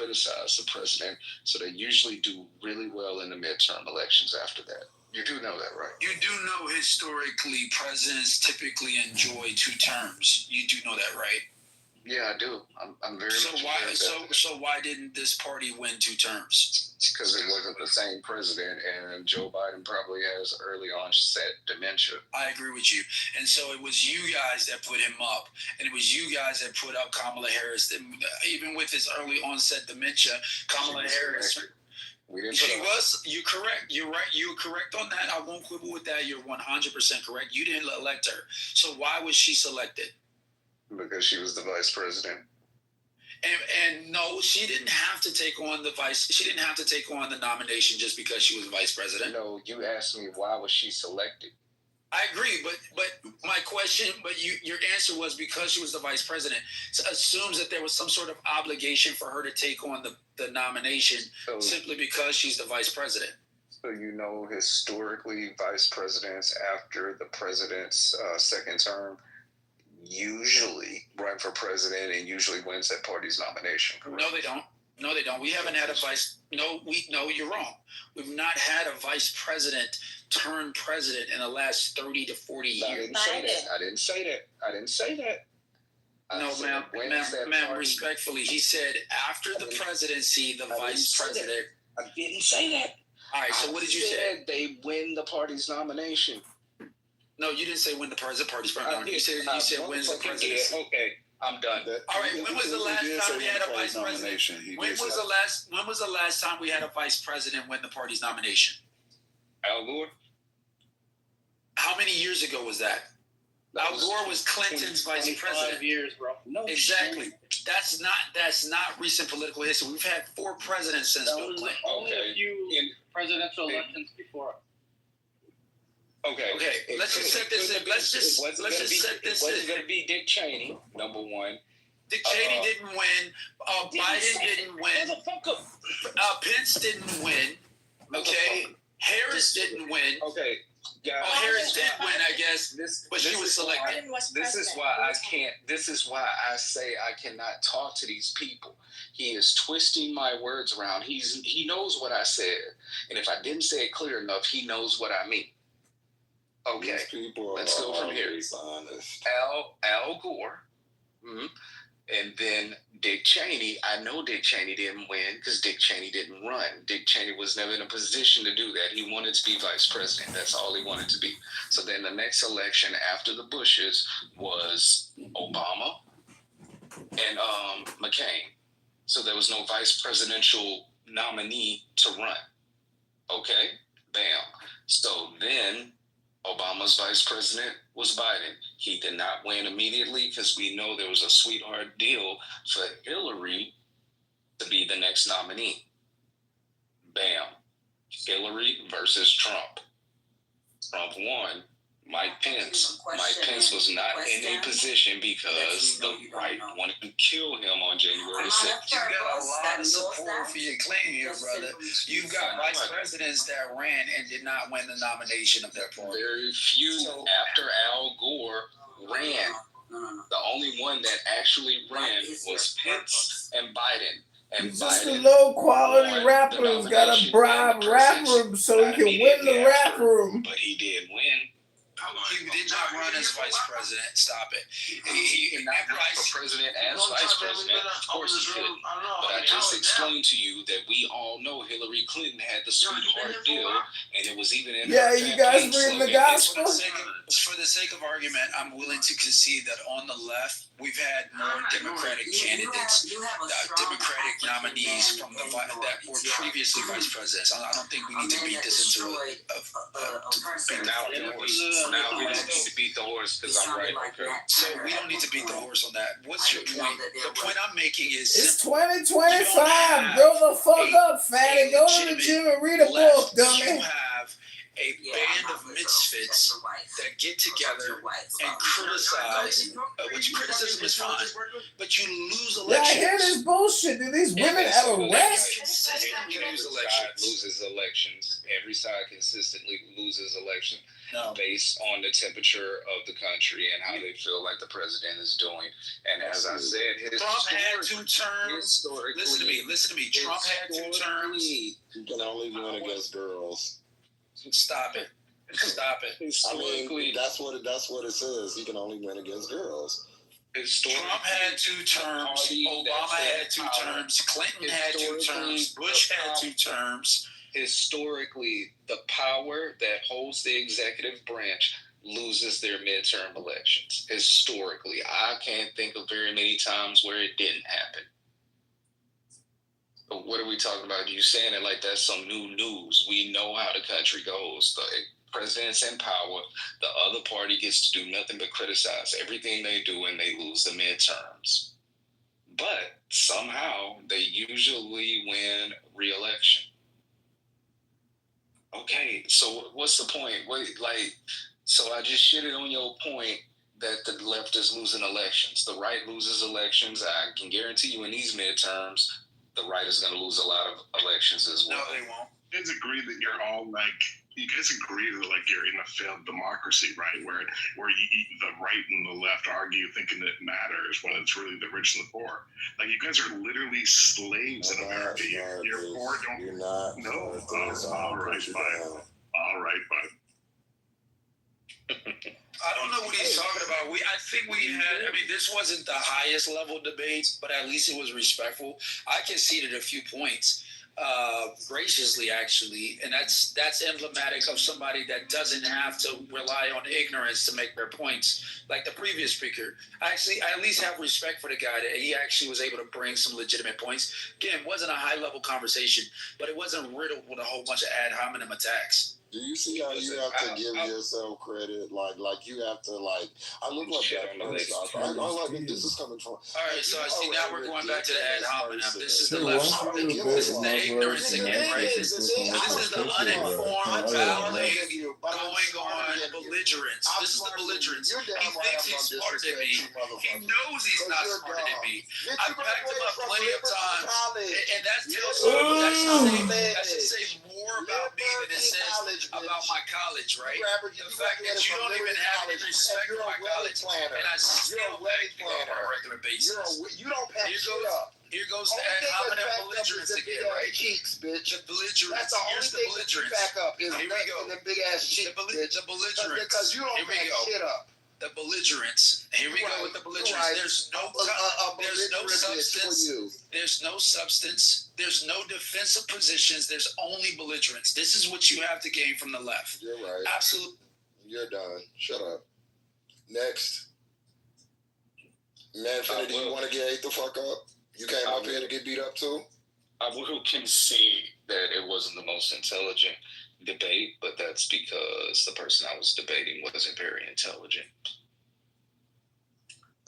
criticize the president. So they usually do really well in the midterm elections after that. You do know that, right? You do know historically presidents typically enjoy 2 terms. You do know that, right? Yeah, I do. I'm very so much why aware of that. so why didn't this party win 2 terms? Because it wasn't the same president, and Joe Biden probably has early onset dementia. I agree with you. And so it was you guys that put him up, and it was you guys that put up Kamala Harris. Even with his early onset dementia, Kamala Harris. We didn't she was. You're correct. You're right. You're correct on that. I won't quibble with that. You're 100% correct. You didn't elect her. So why was she selected? Because she was the vice president. And no, she didn't have to take on she didn't have to take on the nomination just because she was vice president. No, you asked me why was she selected. I agree, but my question, your answer was because she was the vice president. So assumes that there was some sort of obligation for her to take on the nomination simply because she's the vice president. So you know, historically, vice presidents after the president's second term usually run for president and usually wins that party's nomination. Correct? No, they don't. No, they don't. We haven't had a vice. No, you're wrong. We've not had a vice president turn president in the last 30 to 40 years. I didn't say that. No, ma'am, respectfully, he said after the presidency, the vice president. I didn't say that. All right, so what did you say? They win the party's nomination. No, you didn't say win the party's nomination. You said wins the presidency. Okay. I'm done. All right. When was the last time we had a vice president? When was the last time we had a vice president win the party's nomination? Al Gore. How many years ago was that? Al Gore was Clinton's vice president. 5 years, bro. No, exactly. That's not recent political history. We've had 4 presidents since Bill Clinton. Only a few presidential elections before. Okay. Let's just set this in. Let's just set this in. It wasn't going to be Dick Cheney, number one. Dick Cheney didn't win. Biden didn't win. Pence didn't win. Okay. Harris didn't win. Okay. Yeah. Harris did win, I guess, but she was selected. This is why I can't. This is why I say I cannot talk to these people. He is twisting my words around. He knows what I said, and if I didn't say it clear enough, he knows what I mean. Okay, let's go from here. Al Gore, and then Dick Cheney. I know Dick Cheney didn't win because Dick Cheney didn't run. Dick Cheney was never in a position to do that. He wanted to be vice president. That's all he wanted to be. So then the next election after the Bushes was Obama and McCain. So there was no vice presidential nominee to run. Okay, bam. So then Obama's vice president was Biden. He did not win immediately because we know there was a sweetheart deal for Hillary to be the next nominee. Bam. Hillary versus Trump. Trump won. Mike Pence was not in a position because the right wanted to kill him on January 6th. You got a lot of support for your claim here, brother. You've got vice presidents that ran and did not win the nomination of their party. Very few after Al Gore ran. The only one that actually ran was Pence and Biden. And just a low quality rapper who's got to bribe rapper so he can win the rap room. But he did win. He did not run as vice president. Stop it. He did not run for president as vice president. Of course he could. But I just explained to you that we all know Hillary Clinton had the sweetheart deal, and it was even in her you guys reading the gospel? For the sake of argument, I'm willing to concede that on the left, we've had more Democratic candidates, Democratic nominees from that were previously vice presidents. I don't think we need to beat this into Now we don't need to beat the horse because I'm right. Okay. So we don't need to beat the horse on that. What's your point? The point I'm making is it's 2025. Grow the fuck up, fatty. Go to the gym and read a book, dummy. You have a band of misfits that get together and criticize, which criticism is fine, but you lose elections. Yeah, I hear this bullshit. Do these women have a rest? consistently lose Every elections. side loses elections. Every side consistently loses elections No. based on the temperature of the country and how they feel like the president is doing. And as I said, Trump had 2 terms. Listen to me. Trump had 2 terms. You can only win against girls. Stop it. I mean, that's what it says. He can only win against girls. Trump had 2 terms. Obama had 2 terms. Clinton had 2 terms. Bush had 2 terms. Historically, the power that holds the executive branch loses their midterm elections. Historically, I can't think of very many times where it didn't happen. But what are we talking about? You saying it like that's some new news. We know how the country goes. The president's in power. The other party gets to do nothing but criticize everything they do, and they lose the midterms. But somehow they usually win re-election. Okay, so what's the point? So I just shitted on your point that the left is losing elections. The right loses elections. I can guarantee you in these midterms, the right is going to lose a lot of elections as well. No, they won't. You guys agree that you're all you guys agree that you're in a failed democracy, right? Where the right and the left argue thinking that it matters when it's really the rich and the poor. Like, you guys are literally slaves in America. You're poor. You're not. No. All right, fine. All right, fine. I don't know what he's talking about. I think we had. I mean, this wasn't the highest level debate, but at least it was respectful. I conceded a few points. Graciously, actually, and that's emblematic of somebody that doesn't have to rely on ignorance to make their points, like the previous speaker. I at least have respect for the guy that he actually was able to bring some legitimate points. Again, it wasn't a high-level conversation, but it wasn't riddled with a whole bunch of ad hominem attacks. Do you see how you have to give yourself credit? Like you have to I look like that first. I like this is coming from. All right, so I see now we're going back to the ad hominem. This is the left. This is the ignorance again, right? This is the uninformed, battling, going on belligerence. This is the belligerence. He thinks he's smarter than me. He knows he's not smarter than me. I've backed him up plenty of times, and that should say more about me than it says about my college, right? The fact that you don't even have any respect for my college, and I still beg you on a regular basis. You don't pack shit up. Here goes the ad hominem belligerence again, right? Cheeks, bitch. The belligerence. That's the only thing that you back up is Here we go. the big ass cheeks, bitch. The belligerence. Because you don't pack shit up. The belligerence. Here we go with the belligerence. Right. There's no substance. There's no substance. There's no defensive positions. There's only belligerence. This is what you have to gain from the left. You're right. Absolutely. You're done. Shut up. Next. Manfred, do you want to get ate the fuck up? You came up here to get beat up too? I will concede that it wasn't the most intelligent debate, but that's because the person I was debating wasn't very intelligent.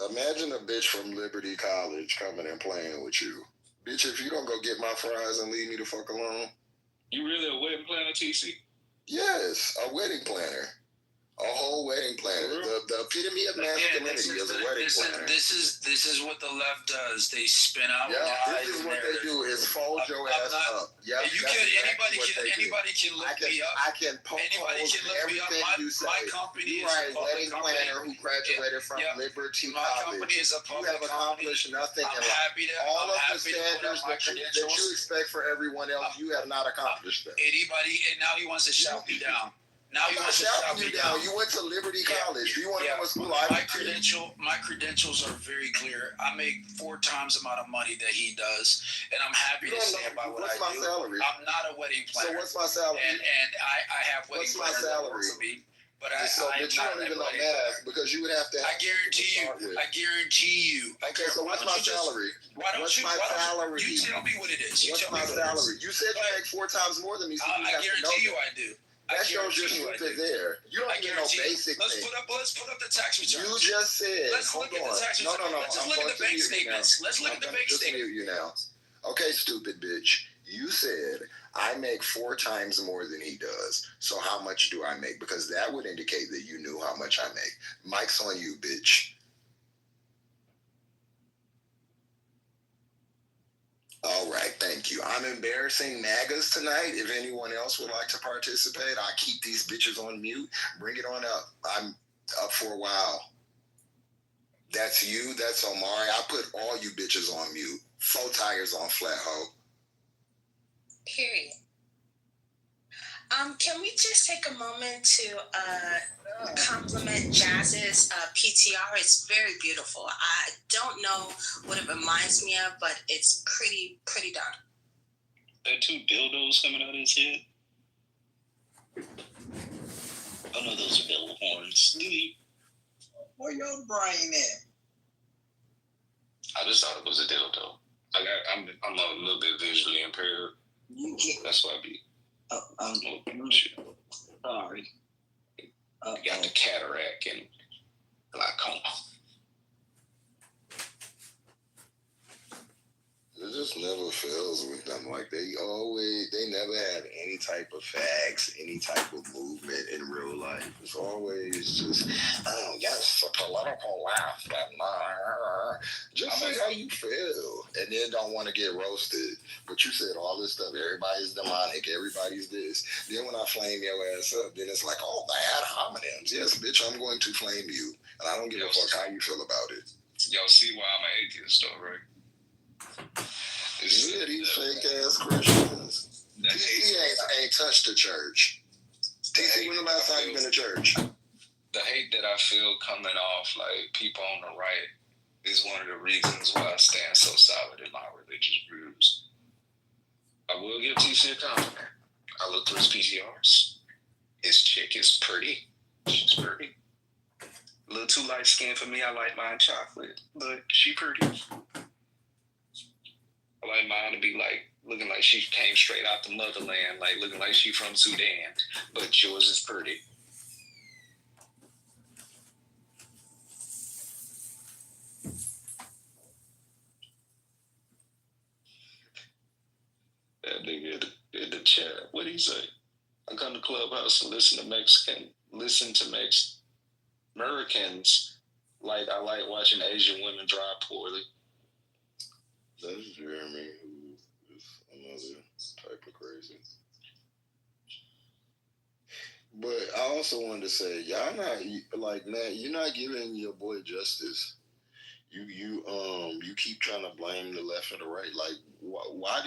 Imagine a bitch from Liberty College coming and playing with you. Bitch, if you don't go get my fries and leave me the fuck alone. You really a wedding planner, TC? Yes, a wedding planner. A whole wedding planner. The epitome of masculinity is a wedding planner. This is what the left does. They spin out. This is what they do is fold your ass up. Yeah, anybody can look me up. I can poke holes in everything you say. My company is a wedding planner who graduated from Liberty College. My company is a public company. You have accomplished nothing in life. All of the standards that you expect for everyone else, you have not accomplished them. And now he wants to shout me down. Now you want to shout me down. You went to Liberty College. You want to know what school my credentials are very clear. I make 4 times the amount of money that he does, and I'm happy to stand by what I do. What's my salary? I'm not a wedding planner. So what's my salary? And I have wedding planners that work for me. But I am not even know math because you would have to. I guarantee you. Okay, so what's my salary? What's my salary? You tell me what it is. What's my salary? You said you make 4 times more than me. So I guarantee you I do. That shows you're stupid there. You don't even know basic things. Let's put up the tax returns. You just said. Let's look at the tax returns. No. Let's just look at the bank statements. Let's look at the bank statements. Just mute you now. Okay, stupid bitch. You said I make 4 times more than he does. So how much do I make? Because that would indicate that you knew how much I make. Mike's on you, bitch. All right, thank you. Thank you. I'm embarrassing MAGAs tonight. If anyone else would like to participate, I keep these bitches on mute. Bring it on up. I'm up for a while. That's you. That's Omari. I put all you bitches on mute. 4 tires on flat, ho. Period. Can we just take a moment to compliment Jazz's PTR? It's very beautiful. I don't know what it reminds me of, but it's pretty done. There 2 dildos coming out of his head. Oh no, those are devil horns. Where your brain at? I just thought it was a dildo. I'm a little bit visually impaired. That's why I be. Sorry. You got the cataract and glaucoma. It just never fails with them. Like they never have any type of facts, any type of movement in real life. It's always just, oh yes, a political laugh. Just say how you feel, and then don't want to get roasted. But you said all this stuff. Everybody's demonic. Everybody's this. Then when I flame your ass up, then it's like, oh, bad homonyms. Yes, bitch, I'm going to flame you, and I don't give a fuck how you feel about it. Y'all see why I'm an atheist, though, right? Yeah, these fake ass Christians. He ain't touched the church. TC, when the last time you been to church? The hate that I feel coming off like people on the right is one of the reasons why I stand so solid in my religious views. I will give TC a compliment. I look through his PTRs. His chick is pretty. She's pretty. A little too light skinned for me. I like mine chocolate, but she pretty. I like mine to be like looking like she came straight out the motherland, like looking like she from Sudan. But yours is pretty. That nigga in the chat, what'd he say? I come to Clubhouse to listen to Americans like I like watching Asian women drive poorly. That's Jeremy, who is another type of crazy. But I also wanted to say, y'all not like, man, you're not giving your boy justice. You keep trying to blame the left and the right. Like, why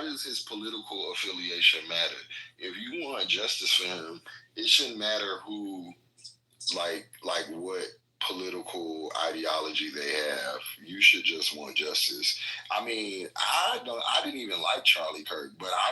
does his political affiliation matter? If you want justice for him, it shouldn't matter who, like what political ideology they have. You should just want justice. I mean, I didn't even like Charlie Kirk, but I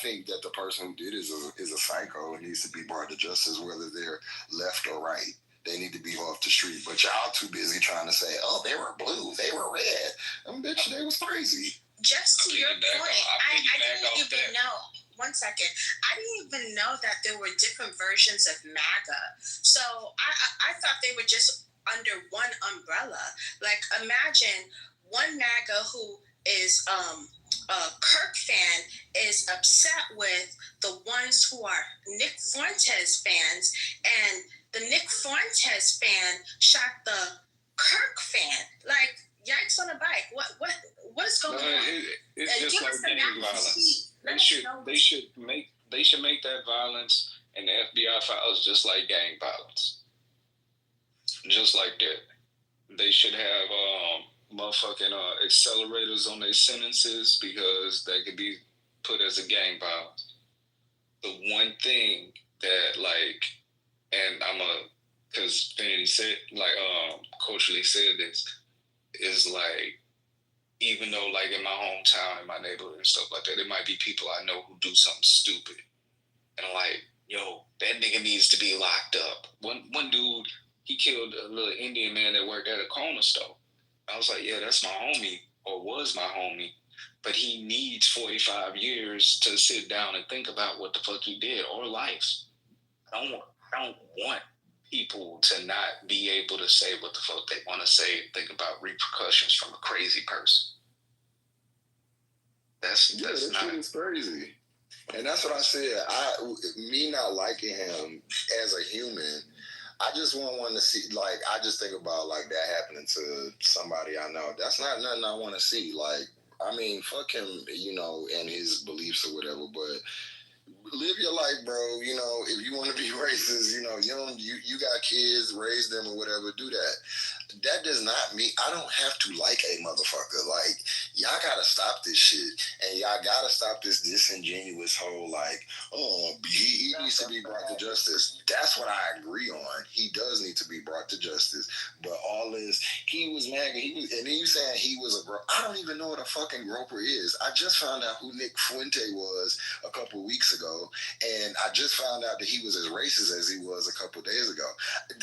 think that the person who did is a psycho and needs to be brought to justice, whether they're left or right. They need to be off the street. But y'all too busy trying to say, oh, they were blue, they were red. Bitch, they was crazy. Just to your point, I didn't even know. 1 second. I didn't even know that there were different versions of MAGA. So I thought they were just under one umbrella. Like, imagine one MAGA who is a Kirk fan is upset with the ones who are Nick Fuentes fans, and the Nick Fuentes fan shot the Kirk fan. Like, yikes on a bike. What is going on? It's just like gang violence. They should make that violence and the FBI files just like gang violence. Just like that. They should have motherfucking accelerators on their sentences because they could be put as a gang violence. The one thing that, like, and because Vanity said, like, Coach Lee said this, is like, even though, like, in my hometown, in my neighborhood and stuff like that, there might be people I know who do something stupid. And I'm like, yo, that nigga needs to be locked up. One dude, he killed a little Indian man that worked at a corner store. I was like, yeah, that's my homie, or was my homie. But he needs 45 years to sit down and think about what the fuck he did, or life. I don't want people to not be able to say what the fuck they want to say and think about repercussions from a crazy person. That's that shit is crazy. And that's what I said. Me not liking him as a human, I just want to see, like, I just think about, like, that happening to somebody I know. That's not nothing I want to see. Like, I mean, fuck him, and his beliefs or whatever, but live your life, bro. If you want to be racist, you got kids, raise them or whatever, do that. That does not mean I don't have to like a motherfucker. Like, y'all gotta stop this shit, and y'all gotta stop this disingenuous whole like, oh, he needs to be brought to justice. That's what I agree on. He does need to be brought to justice. But all this, he was mad. And then you saying he was a groper. I don't even know what a fucking groper is. I just found out who Nick Fuente was a couple weeks ago, and I just found out that he was as racist as he was a couple days ago.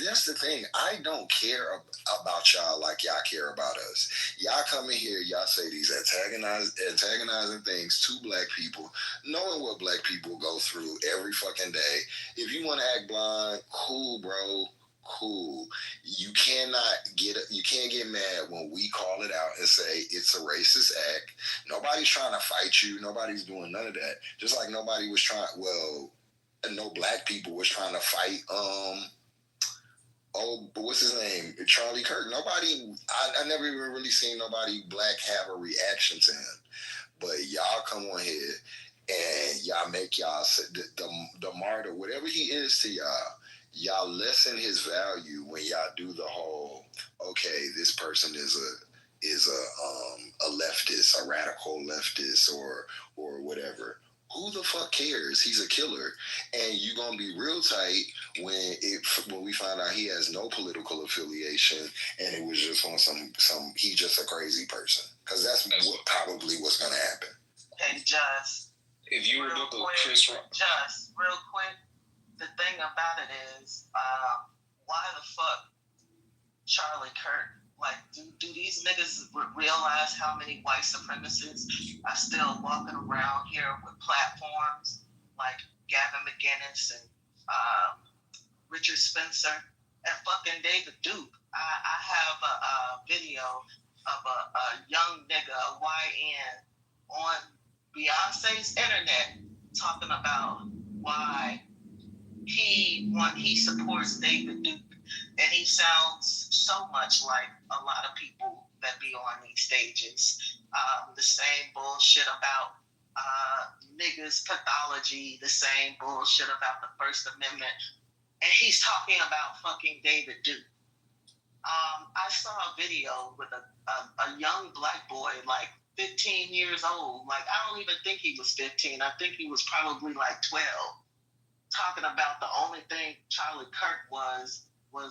That's the thing. I don't care about y'all like y'all care about us. Y'all come in here, y'all say these antagonizing things to black people, knowing what black people go through every fucking day. If you want to act blind, cool, bro. Cool. You can't get mad when we call it out and say it's a racist act. Nobody's trying to fight you. Nobody's doing none of that. Just like nobody was trying, no black people was trying to fight, what's his name? Charlie Kirk. I never even really seen nobody black have a reaction to him. But y'all come on here and y'all make y'all the martyr, whatever he is to y'all lessen his value when y'all do the whole, okay, this person is a leftist, a radical leftist, or whatever. Who the fuck cares? He's a killer, and you're gonna be real tight when we find out he has no political affiliation, and it was just on some he's just a crazy person, because that's probably what's gonna happen. Hey, Just. If you remember Chris Rock. Just real quick, the thing about it is, why the fuck Charlie Kirk? Like, do these niggas realize how many white supremacists are still walking around here with platforms like Gavin McInnes and Richard Spencer and fucking David Duke? I have a video of a young nigga, a YN, on Beyonce's internet talking about why he supports David Duke. And he sounds so much like a lot of people that be on these stages. The same bullshit about niggas pathology, the same bullshit about the First Amendment. And he's talking about fucking David Duke. I saw a video with a young black boy, like 15 years old. Like, I don't even think he was 15. I think he was probably like 12. Talking about the only thing Charlie Kirk was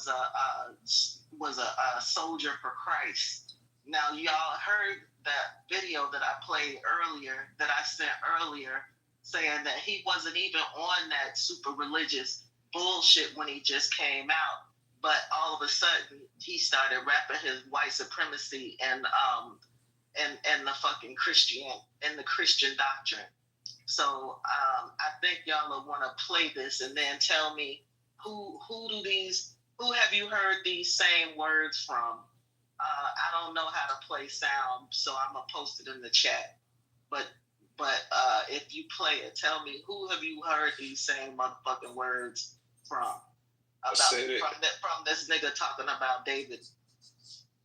a soldier for Christ. Now, y'all heard that video that I played earlier, that I sent earlier, saying that he wasn't even on that super religious bullshit when he just came out, but all of a sudden he started rapping his white supremacy and the fucking Christian and the Christian doctrine. So I think y'all will want to play this and then tell me who have you heard these same words from? I don't know how to play sound, so I'm gonna post it in the chat. But if you play it, tell me who have you heard these same motherfucking words from? From this nigga talking about David.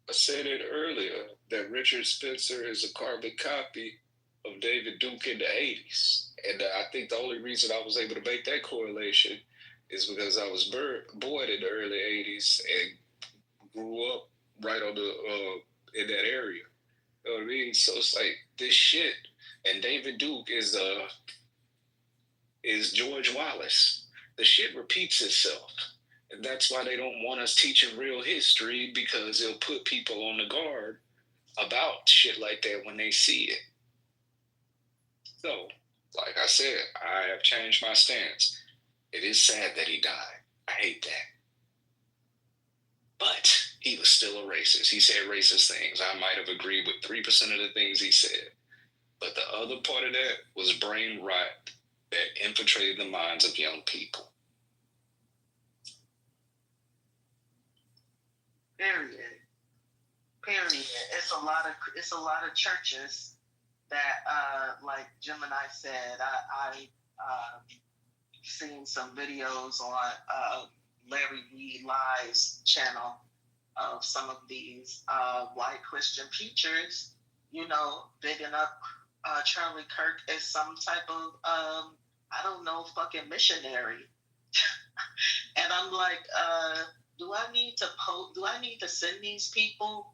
I said it earlier that Richard Spencer is a carbon copy of David Duke in the 80s. And I think the only reason I was able to make that correlation is because I was born in the early 80s and grew up right on in that area. You know what I mean? So it's like this shit. And David Duke is George Wallace. The shit repeats itself. And that's why they don't want us teaching real history, because it'll put people on the guard about shit like that when they see it. So, like I said, I have changed my stance. It is sad that he died. I hate that. But he was still a racist. He said racist things. I might have agreed with 3% of the things he said. But the other part of that was brain rot that infiltrated the minds of young people. Period. It's a lot of churches that, like Gemini said, I seen some videos on Larry Reed Live's channel of some of these white Christian preachers bigging up Charlie Kirk as some type of I don't know, fucking missionary. And I'm like, do I need to send these people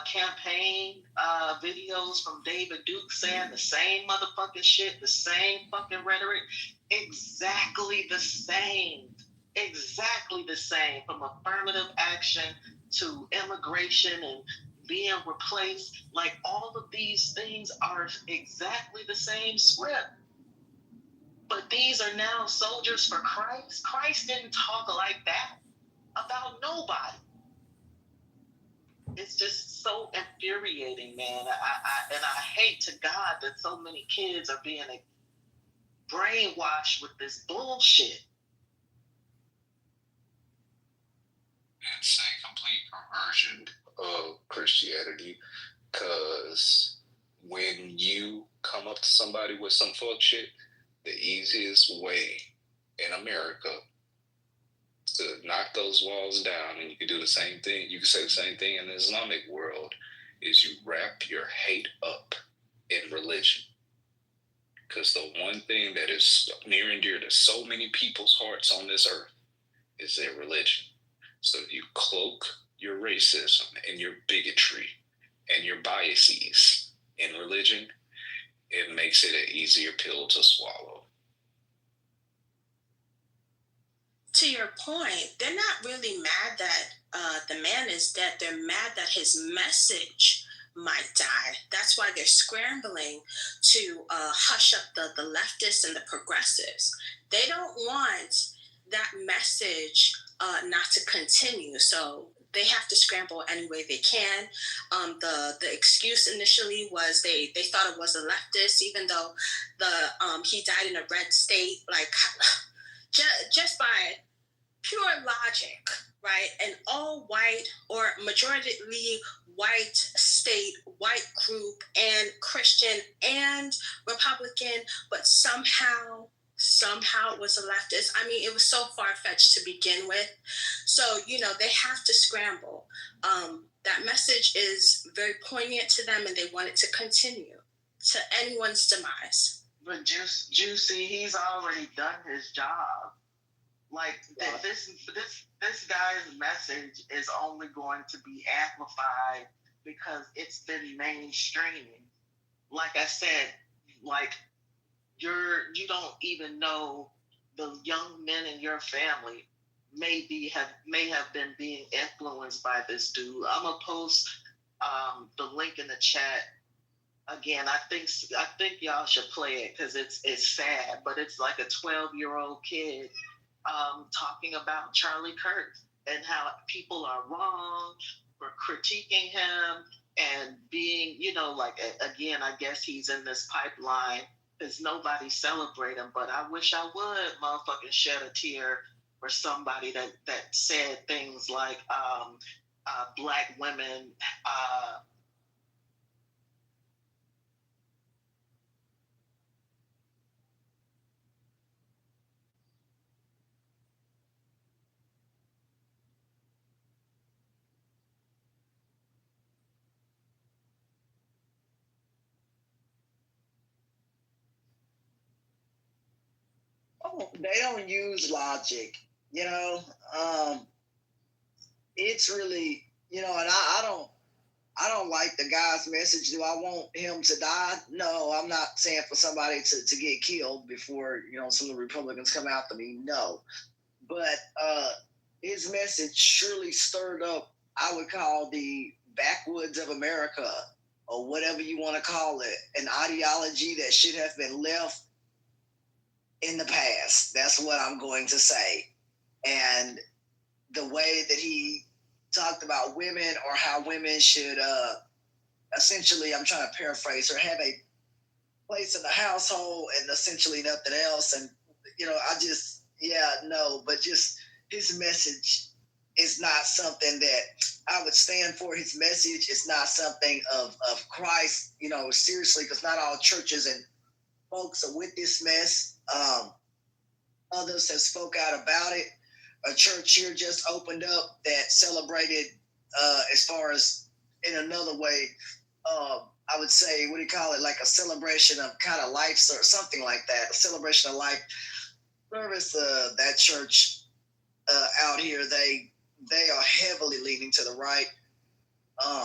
campaign videos from David Duke saying the same motherfucking shit, the same fucking rhetoric? Exactly the same. Exactly the same. From affirmative action to immigration and being replaced. Like, all of these things are exactly the same script. But these are now soldiers for Christ. Christ didn't talk like that about nobody. It's just so infuriating, man. I hate to God that so many kids are being brainwashed with this bullshit. It's a complete perversion of Christianity, because when you come up to somebody with some fuck shit, the easiest way in America to knock those walls down, and you can do the same thing, you can say the same thing in the Islamic world, is you wrap your hate up in religion. Because the one thing that is near and dear to so many people's hearts on this earth is their religion. So you cloak your racism and your bigotry and your biases in religion, it makes it an easier pill to swallow. To your point, they're not really mad that the man is dead. They're mad that his message might die. That's why they're scrambling to hush up the leftists and the progressives. They don't want that message not to continue. So they have to scramble any way they can. The excuse initially was they thought it was a leftist, even though he died in a red state. Like, just by pure logic, right? An all white or majoritarily white state, white group, and Christian and Republican, but somehow it was a leftist. I mean, it was so far-fetched to begin with. So, they have to scramble. That message is very poignant to them, and they want it to continue to anyone's demise. But Juicy, he's already done his job. Like, this guy's message is only going to be amplified because it's been mainstream. Like I said, like, you don't even know the young men in your family may have been being influenced by this dude. I'm gonna post the link in the chat again. I think y'all should play it because it's sad, but it's like a 12-year-old kid talking about Charlie Kirk and how people are wrong for critiquing him and being, like, again, I guess he's in this pipeline because nobody celebrate him, but I wish I would motherfucking shed a tear for somebody that said things like black women they don't use logic, it's really, and I don't like the guy's message. Do I want him to die? No, I'm not saying for somebody to get killed before, some of the Republicans come after me. No. But his message surely stirred up, I would call the backwoods of America, or whatever you want to call it, an ideology that should have been left in the past. That's what I'm going to say. And the way that he talked about women, or how women should essentially, I'm trying to paraphrase, or have a place in the household and essentially nothing else. And, but just his message is not something that I would stand for. His message is not something of Christ, seriously, because not all churches and folks are with this mess. Others have spoke out about it. A church here just opened up that celebrated, as far as in another way, I would say, what do you call it? Like a celebration of kind of life or something like that. A celebration of life service. That church out here, they are heavily leaning to the right.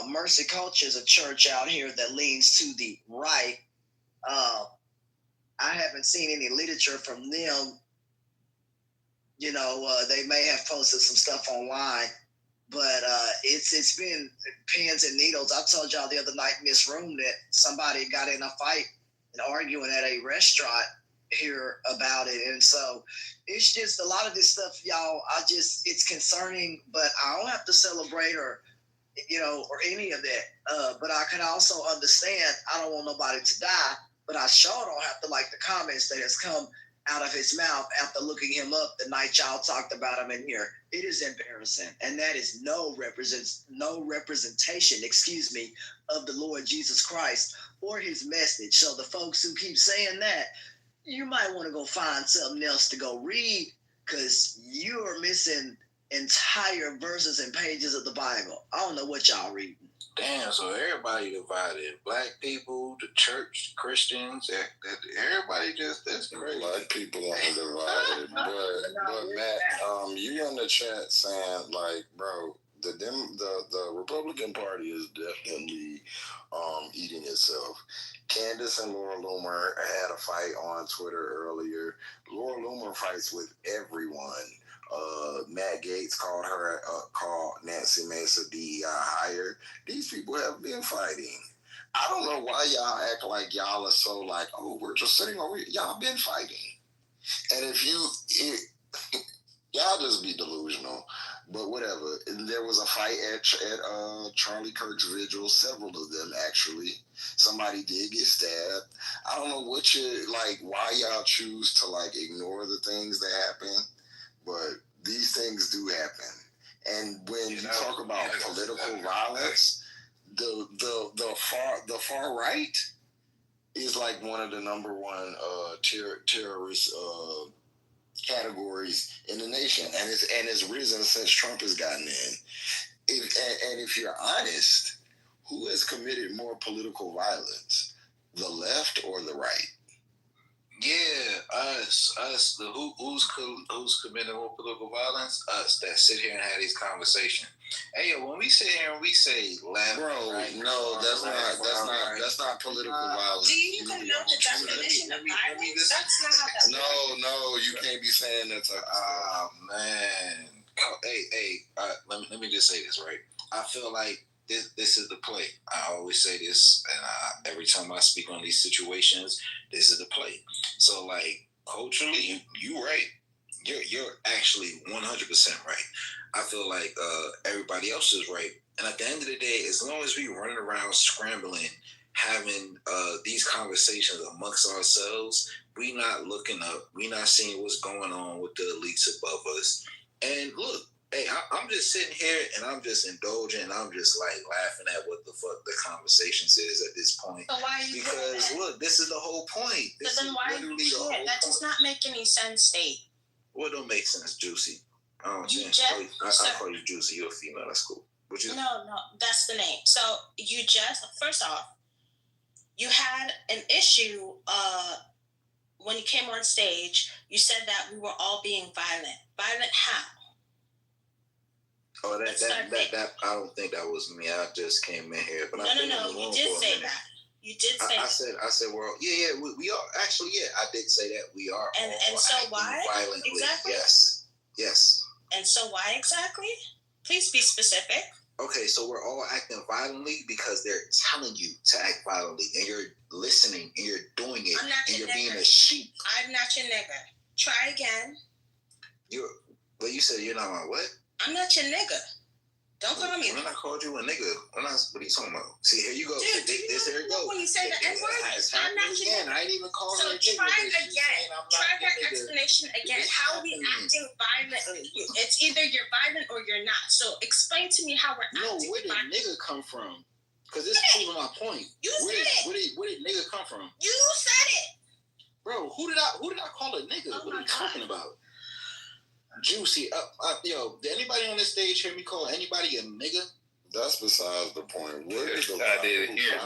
Mercy Culture is a church out here that leans to the right. I haven't seen any literature from them. They may have posted some stuff online, but it's been pins and needles. I told y'all the other night in this room that somebody got in a fight and arguing at a restaurant here about it, and so it's just a lot of this stuff, y'all. It's concerning, but I don't have to celebrate or any of that. But I can also understand. I don't want nobody to die, but I sure don't have to like the comments that has come out of his mouth after looking him up the night y'all talked about him in here. It is embarrassing, and that is no representation, of the Lord Jesus Christ or his message. So the folks who keep saying that, you might want to go find something else to go read, because you are missing entire verses and pages of the Bible. I don't know what y'all reading. Damn, so everybody divided. Black people, the church, Christians, everybody that's crazy. Black people are divided. but Matt, you in the chat saying, like, bro, the Republican Party is definitely eating itself. Candace and Laura Loomer had a fight on Twitter earlier. Laura Loomer fights with everyone. Matt Gaetz called Nancy Mace a DEI hire. These people have been fighting. I don't know why y'all act like y'all are so like, oh, we're just sitting over here. Y'all been fighting. And y'all just be delusional. But whatever. There was a fight at Charlie Kirk's vigil, several of them actually. Somebody did get stabbed. I don't know why y'all choose to like ignore the things that happen. But these things do happen, and when you talk about political violence, the far right is like one of the number one terrorist categories in the nation, and it's risen since Trump has gotten in. If you're honest, who has committed more political violence, the left or the right? Yeah, us. Who's committing more political violence? Us that sit here and have these conversations. Hey, when we sit here and we say left, bro, right, no, that's not political violence. Do you even know the definition of violence? That's not how that. No, you can't be saying that. Man. Hey, let me just say this, right? I feel like this is the play. I always say this, and every time I speak on these situations, this is the play. So, like, culturally, you right. You're actually 100% right. I feel like everybody else is right. And at the end of the day, as long as we running around scrambling, having these conversations amongst ourselves, we not looking up. We not seeing what's going on with the elites above us. And look, hey, I'm just sitting here and I'm just indulging and I'm just like laughing at what the fuck the conversations is at this point. So why are you Because look, this is the whole point. So then why are you doing it? That does not make any sense, State. Well, it don't make sense, Juicy. I don't know. I call you Juicy. You're a female. That's cool. No, that's the name. So you first off, you had an issue when you came on stage. You said that we were all being violent. Violent how? Oh, that I don't think that was me. I just came in here, but no. You did say that. You did say. I said, well, yeah, we are actually, yeah, I did say that we are. And so why? Violently. Exactly. Yes. And so why exactly? Please be specific. Okay, so we're all acting violently because they're telling you to act violently, and you're listening, and you're doing it, and you're being a sheep. I'm not your nigga. Try again. But you said you're not my what? I'm not your nigga. Don't call me. When I called you a nigga, what are you talking about? See, here you go. Dude, there you go. When you say the N-word, I'm not your nigga. I ain't even call her a nigga. So try again. Try that explanation again. How are we acting violently? It's either you're violent or you're not. So explain to me how we're acting violently. No, where did nigga come from? Because it's proving my point. You said it. Where did nigga come from? You said it. Bro, who did I call a nigga? What are you talking about? Juicy, did anybody on this stage hear me call anybody a nigga? That's besides the point. Where is the I did hear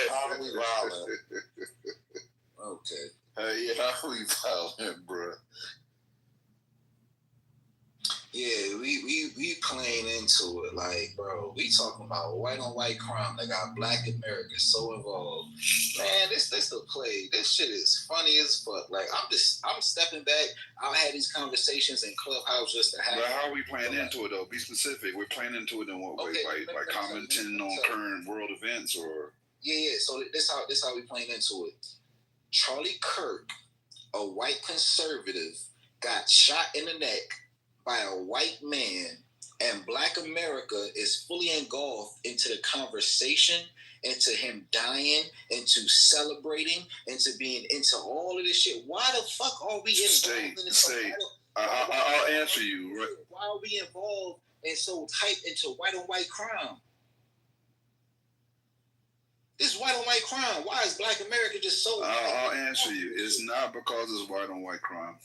how are we violent? Okay. Hey, how are we violent, bro? Yeah, we playing into it like, bro. We talking about white on white crime that got Black Americans so involved. Man, this the play. This shit is funny as fuck. Like I'm stepping back. I've had these conversations in Clubhouse just to have. But how are we playing into it though? Be specific. We're playing into it in what way? By commenting on current world events or? Yeah. So this how we playing into it. Charlie Kirk, a white conservative, got shot in the neck by a white man, and Black America is fully engulfed into the conversation, into him dying, into celebrating, into being into all of this shit. Why the fuck are we involved in this? I'll answer you. Right? Why are we involved and so tight into white on white crime? This is white on white crime. Why is Black America just so? I'll answer you. It's not because it's white on white crime.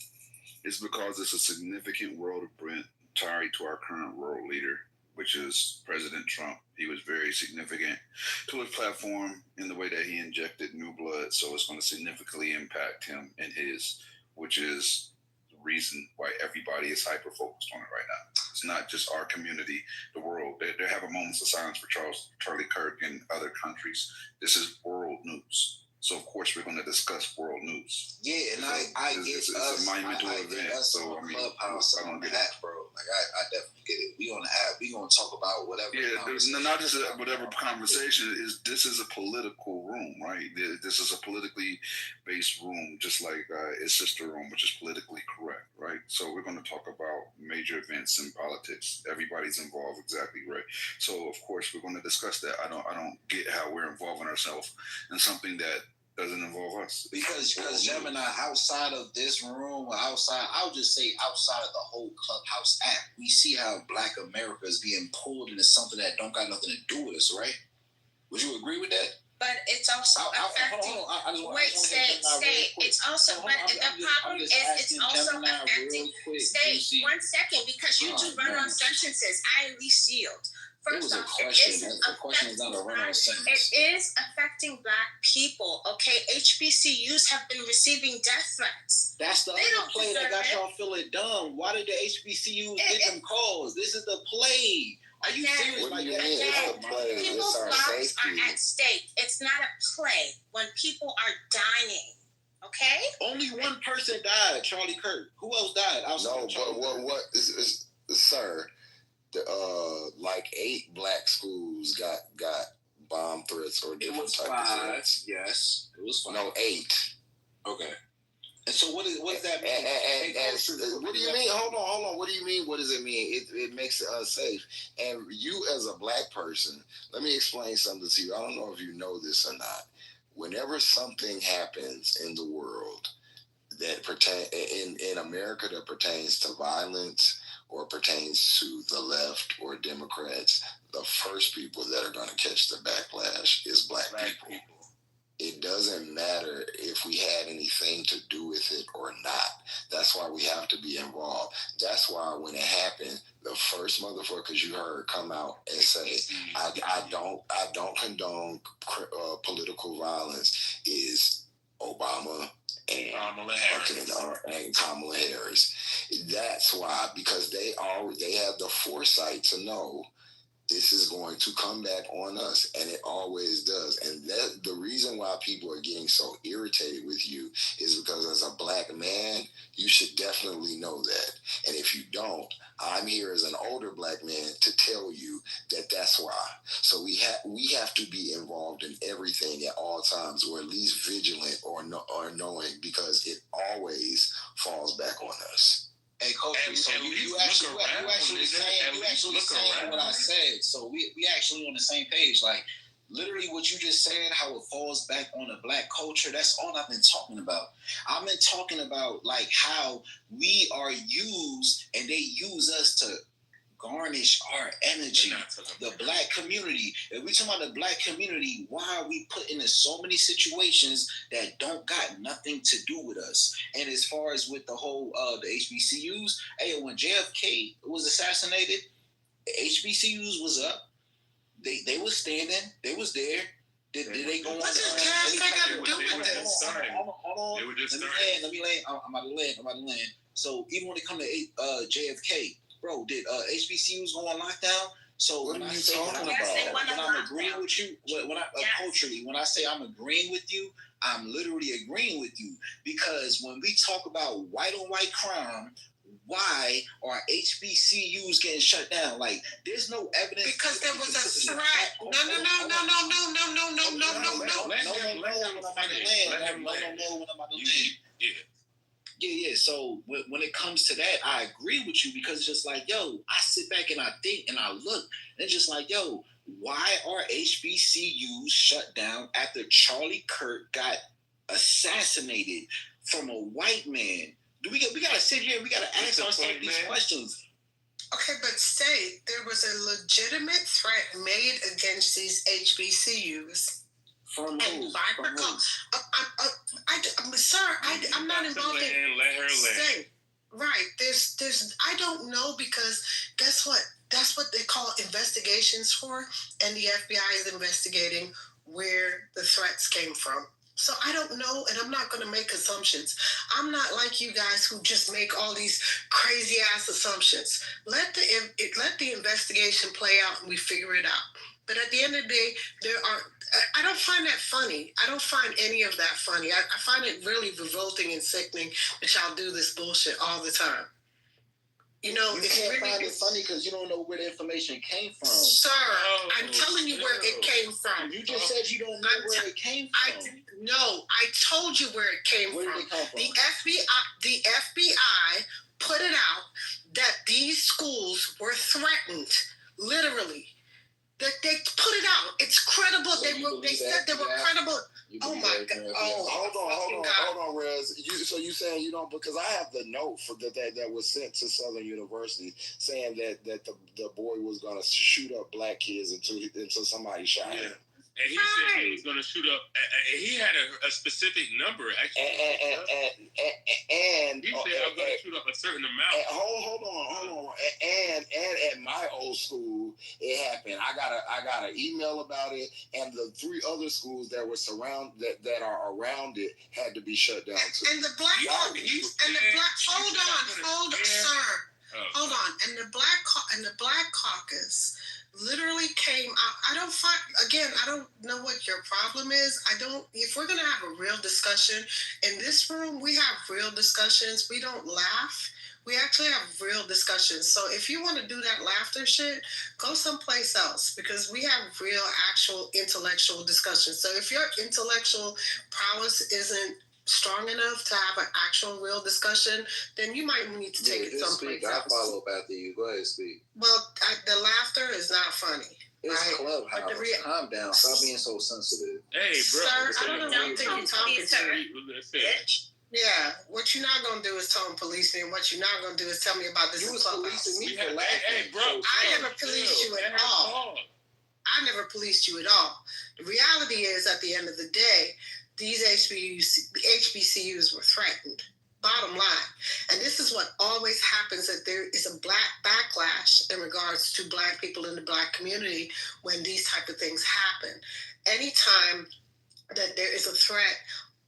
It's because it's a significant world event tied to our current world leader, which is President Trump. He was very significant to his platform in the way that he injected new blood. So it's going to significantly impact him and his, which is the reason why everybody is hyper-focused on it right now. It's not just our community, the world. They have a moments of silence for Charlie Kirk in other countries. This is world news. So of course we're going to discuss world news. Yeah, and I get it's us. a monumental event. So I mean, Clubhouse on the app, bro. Like I definitely get it. We on the app. We gonna talk about whatever. Yeah, there's not just whatever conversation is. This is a political room, right? This is a politically based room, just like its sister room, which is politically correct, right? So we're going to talk about major events in politics. Everybody's involved, exactly right. So of course we're going to discuss that. I don't get how we're involving ourselves in something that doesn't involve us. Because Gemini, outside of this room, or outside, I'll just say outside of the whole Clubhouse app, we see how Black America is being pulled into something that don't got nothing to do with us, right? Would you agree with that? But it's also affecting. It's also, but the problem is it's also affecting. Stay 1 second, because you do run on sentences. I at least yield. First off, it is affecting Black people. Okay, HBCUs have been receiving death threats. That's the other play that got y'all feeling dumb. Why did the HBCUs get them calls? This is the play. Are you serious? What do you mean? It's a play. People's lives are at stake. It's not a play when people are dying. Okay? Only one person died, Charlie Kirk. Who else died? No, but what is sir? Like 8 Black schools got bomb threats or different types of threats. Yes, it was 5. No, 8. Okay. And so what does that mean? And what do you mean? Hold on. What do you mean? What does it mean? It makes it unsafe. And you as a Black person, let me explain something to you. I don't know if you know this or not. Whenever something happens in the world that pertain in America that pertains to violence or pertains to the left or Democrats, the first people that are going to catch the backlash is Black people. It doesn't matter if we had anything to do with it or not. That's why we have to be involved. That's why when it happened, the first motherfuckers you heard come out and say, I don't condone political violence is Obama and Kamala Harris. That's why, because they have the foresight to know this is going to come back on us, and it always does. And that the reason why people are getting so irritated with you is because as a Black man, you should definitely know that. And if you don't, I'm here as an older Black man to tell you that that's why. So we have to be involved in everything at all times, or at least vigilant or knowing, because it always falls back on us. Hey, Kofi, so you actually saying what I said. So we actually on the same page. Like, literally what you just said, how it falls back on the Black culture, that's all I've been talking about. I've been talking about, like, how we are used and they use us to garnish our energy. The Black community. If we talking about the Black community, why are we put into so many situations that don't got nothing to do with us? And as far as with the whole the HBCUs, hey, when JFK was assassinated, HBCUs was up. They was standing. They was there. Did they go on? What does gas got to do with this? Hold on. They were just Let me land. I'm about to land. So even when it come to JFK, bro, did HBCUs go on lockdown? So What when are I you say talking when about? I'm agreeing with you, culturally, when I say I'm agreeing with you, I'm literally agreeing with you, because when we talk about white on white crime, why are HBCUs getting shut down? Like, there's no evidence. Because there was a threat. No. Yeah. So when it comes to that, I agree with you, because it's just like, yo, I sit back and I think and I look, and it's just like, yo, why are HBCUs shut down after Charlie Kirk got assassinated from a white man? We gotta sit here and we gotta ask ourselves these questions. Okay, but say there was a legitimate threat made against these HBCUs. From who? I'm not involved in. Let her land. Right. There's. I don't know, because guess what? That's what they call investigations for, and the FBI is investigating where the threats came from. So I don't know, and I'm not going to make assumptions. I'm not like you guys who just make all these crazy ass assumptions. Let the investigation play out, and we figure it out. But at the end of the day, I don't find that funny. I don't find any of that funny. I find it really revolting and sickening that y'all do this bullshit all the time. You know, you can't find it funny because you don't know where the information came from. Sir, I'm telling you where it came from. You just said you don't know where it came from. I told you where it came from. Where did it come from? The FBI put it out that these schools were threatened, literally. That they put it out. It's credible. So they said they were credible. Oh my God! Hold on, Rez. You saying you don't, because I have the note for that was sent to Southern University saying that the boy was gonna shoot up black kids until somebody shot him. And he said he was going to shoot up. And he had a specific number, actually. And he said, I'm going to shoot up a certain amount. Hold on. And at my old school, it happened. I got an email about it, and the 3 other schools that were that are around it had to be shut down too. And the black hold on. And the black caucus literally came out. I don't know what your problem is. If we're going to have a real discussion in this room, we have real discussions. We don't laugh. We actually have real discussions. So if you want to do that laughter shit, go someplace else, because we have real, actual intellectual discussions. So if your intellectual prowess isn't strong enough to have an actual real discussion, then you might need to take it someplace else. I'll follow up after you. Go ahead, speak. Well, the laughter is not funny. It's right? Clubhouse. Calm down. Stop being so sensitive. Hey, bro. Sir, I don't know what you're talking to. Yeah, what you're not going to do is tone police me, and what you're not going to do is tell me about this. You was policing me for laughing. Hey, bro. I never policed you at all. I never policed you at all. The reality is, at the end of the day, these HBCUs were threatened. Bottom line. And this is what always happens, that there is a black backlash in regards to black people in the black community when these type of things happen. Anytime that there is a threat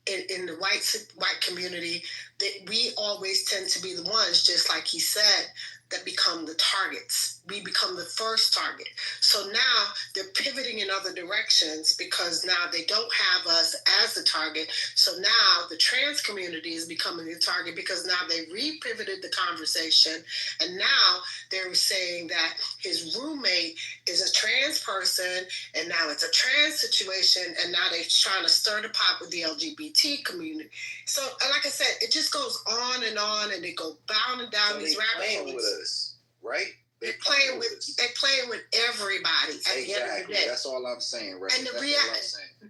in the white community, that we always tend to be the ones, just like he said, that become the targets. We become the first target. So now they're pivoting in other directions, because now they don't have us as the target. So now the trans community is becoming the target, because now they re-pivoted the conversation. And now they're saying that his roommate is a trans person, and now it's a trans situation, and now they're trying to stir the pot with the LGBT community. So like I said, it just goes on, and they go bounding down these rabbit holes. Right? They're playing with everybody at the end of the day. That's all I'm saying, right? And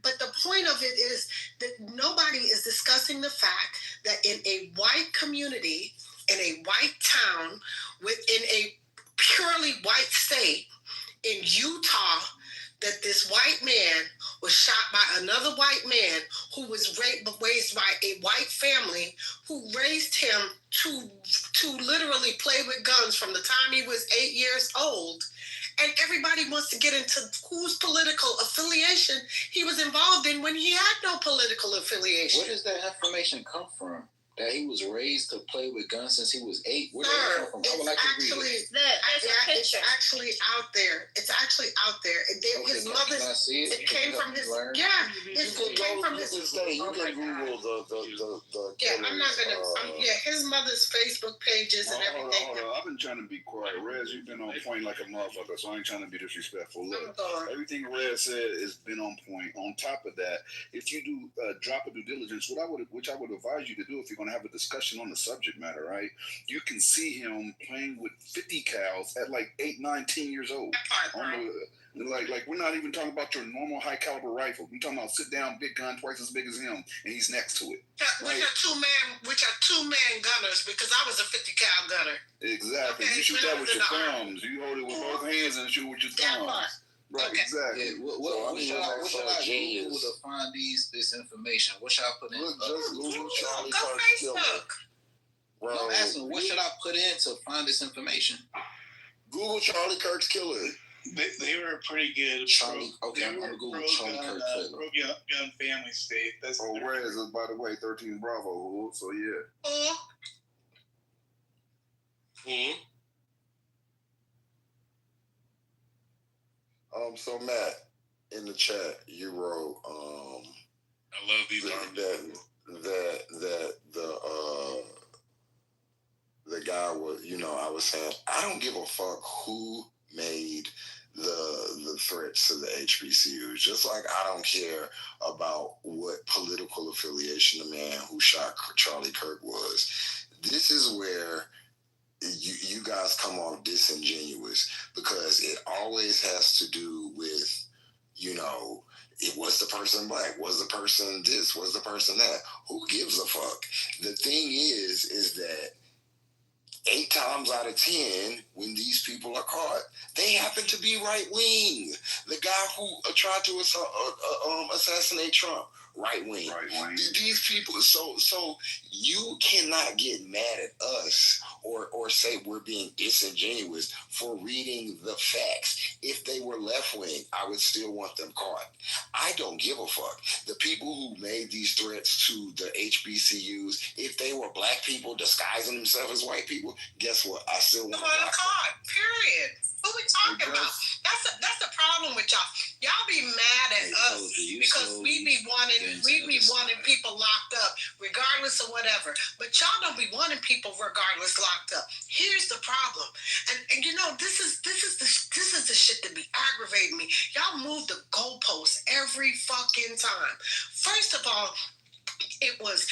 but the point of it is that nobody is discussing the fact that in a white community, in a white town, within a purely white state, in Utah, that this white man was shot by another white man who was raised by a white family who raised him to literally play with guns from the time he was 8 years old. and everybody wants to get into whose political affiliation he was involved in when he had no political affiliation. Where does that information come from? That he was raised to play with guns since he was 8. Where did Sir, that come from? I would like to read it. It's actually out there. It's actually out there. His mother. It came from his. Yeah, it came from his. You can Google the. Yeah, I'm not gonna. His mother's Facebook pages and everything. Hold on. I've been trying to be quiet. Rez, you've been on point like a motherfucker, so I ain't trying to be disrespectful. Look, everything Rez said has been on point. On top of that, if you do drop a due diligence, which I would advise you to do if you're going to have a discussion on the subject matter, right? You can see him playing with 50 cals at like 8, 9, 10 years old. Like we're not even talking about your normal high caliber rifle. We're talking about sit down big gun twice as big as him, and he's next to it. Which are two-man gunners, because I was a 50 cal gunner. Exactly. Okay, you shoot that with your thumbs. You hold it with both hands and shoot with your thumbs. Right, okay. Exactly. Yeah, what should I Google to find this information? What should I put in? Look, just Google Charlie Kirk Killer. Bro, I'm asking, what should I put in to find this information? Google Charlie Kirk's killer. They were pretty good. Charlie. Okay, I'm gonna Google Charlie Kirk killer. Pro-gun family state. That's Rez is, by the way, 13 Bravo. So yeah. So Matt, in the chat, you wrote, I love these that the guy was, I was saying, I don't give a fuck who made the threats to the HBCUs, just like I don't care about what political affiliation the man who shot Charlie Kirk was. This is where you guys come off disingenuous, because it always has to do with, was the person black? Was the person this? Was the person that? Who gives a fuck? The thing is that 8 times out of 10, when these people are caught, they happen to be right wing. The guy who tried to assassinate Trump, right wing. These people, so you cannot get mad at us or say we're being disingenuous for reading the facts. If they were left wing, I would still want them caught. I don't give a fuck. The people who made these threats to the HBCUs, if they were black people disguising themselves as white people, guess what? I still want them caught. Period. What we talking about? That's the problem with y'all. Y'all be mad at us because we be wanting people locked up regardless of whatever. But y'all don't be wanting people regardless locked up. Here's the problem, and this is the shit that be aggravating me. Y'all move the goalposts every fucking time. First of all, it was,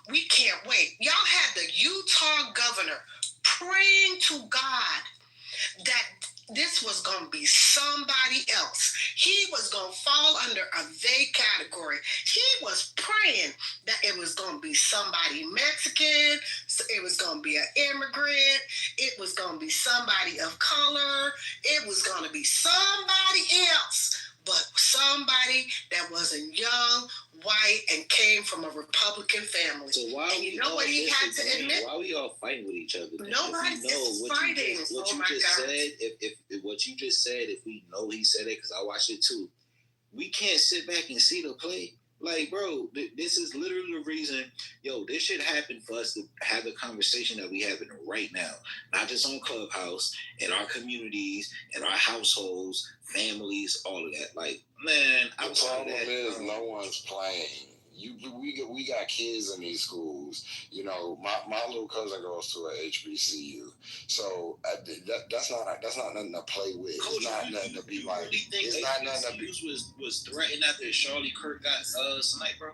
we can't wait. Y'all had the Utah governor praying to God that this was going to be somebody else. He was going to fall under a they category. He was praying that it was going to be somebody Mexican, it was going to be an immigrant, it was going to be somebody of color, it was going to be somebody else, but somebody that wasn't young, white, and came from a Republican family. So why and you know what he had to admit? Why we all fighting with each other? Nobody is fighting. What you just said, if what you just said, if we know he said it, because I watched it too, we can't sit back and see the play. Like, bro, this is literally the reason, this shit happened for us to have the conversation that we having right now. Not just on Clubhouse, in our communities, in our households, families, all of that. Like, man, the problem is no one's playing. We got kids in these schools. My little cousin goes to a HBCU, so that's not nothing to play with. Coach, it's not nothing to be like. It's not nothing to be. Was threatened after Charlie Kirk got sniped, bro.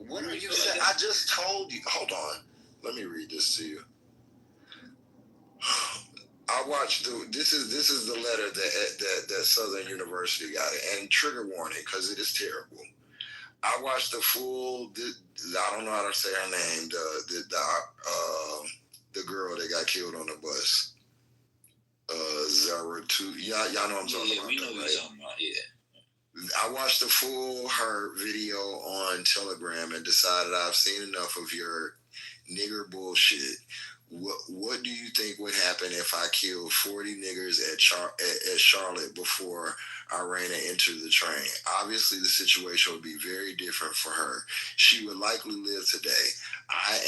What are you saying? I just told you. Hold on. Let me read this to you. I watched this is the letter that Southern University got, and trigger warning because it is terrible. I watched the full. I don't know how to say her name. The girl that got killed on the bus. Zara 2. Y'all know what I'm talking about. We know what you're talking about. Yeah. I watched the full her video on Telegram and decided I've seen enough of your nigger bullshit. What do you think would happen if I killed 40 niggers at Charlotte before I ran and entered the train? Obviously, the situation would be very different for her. She would likely live today. I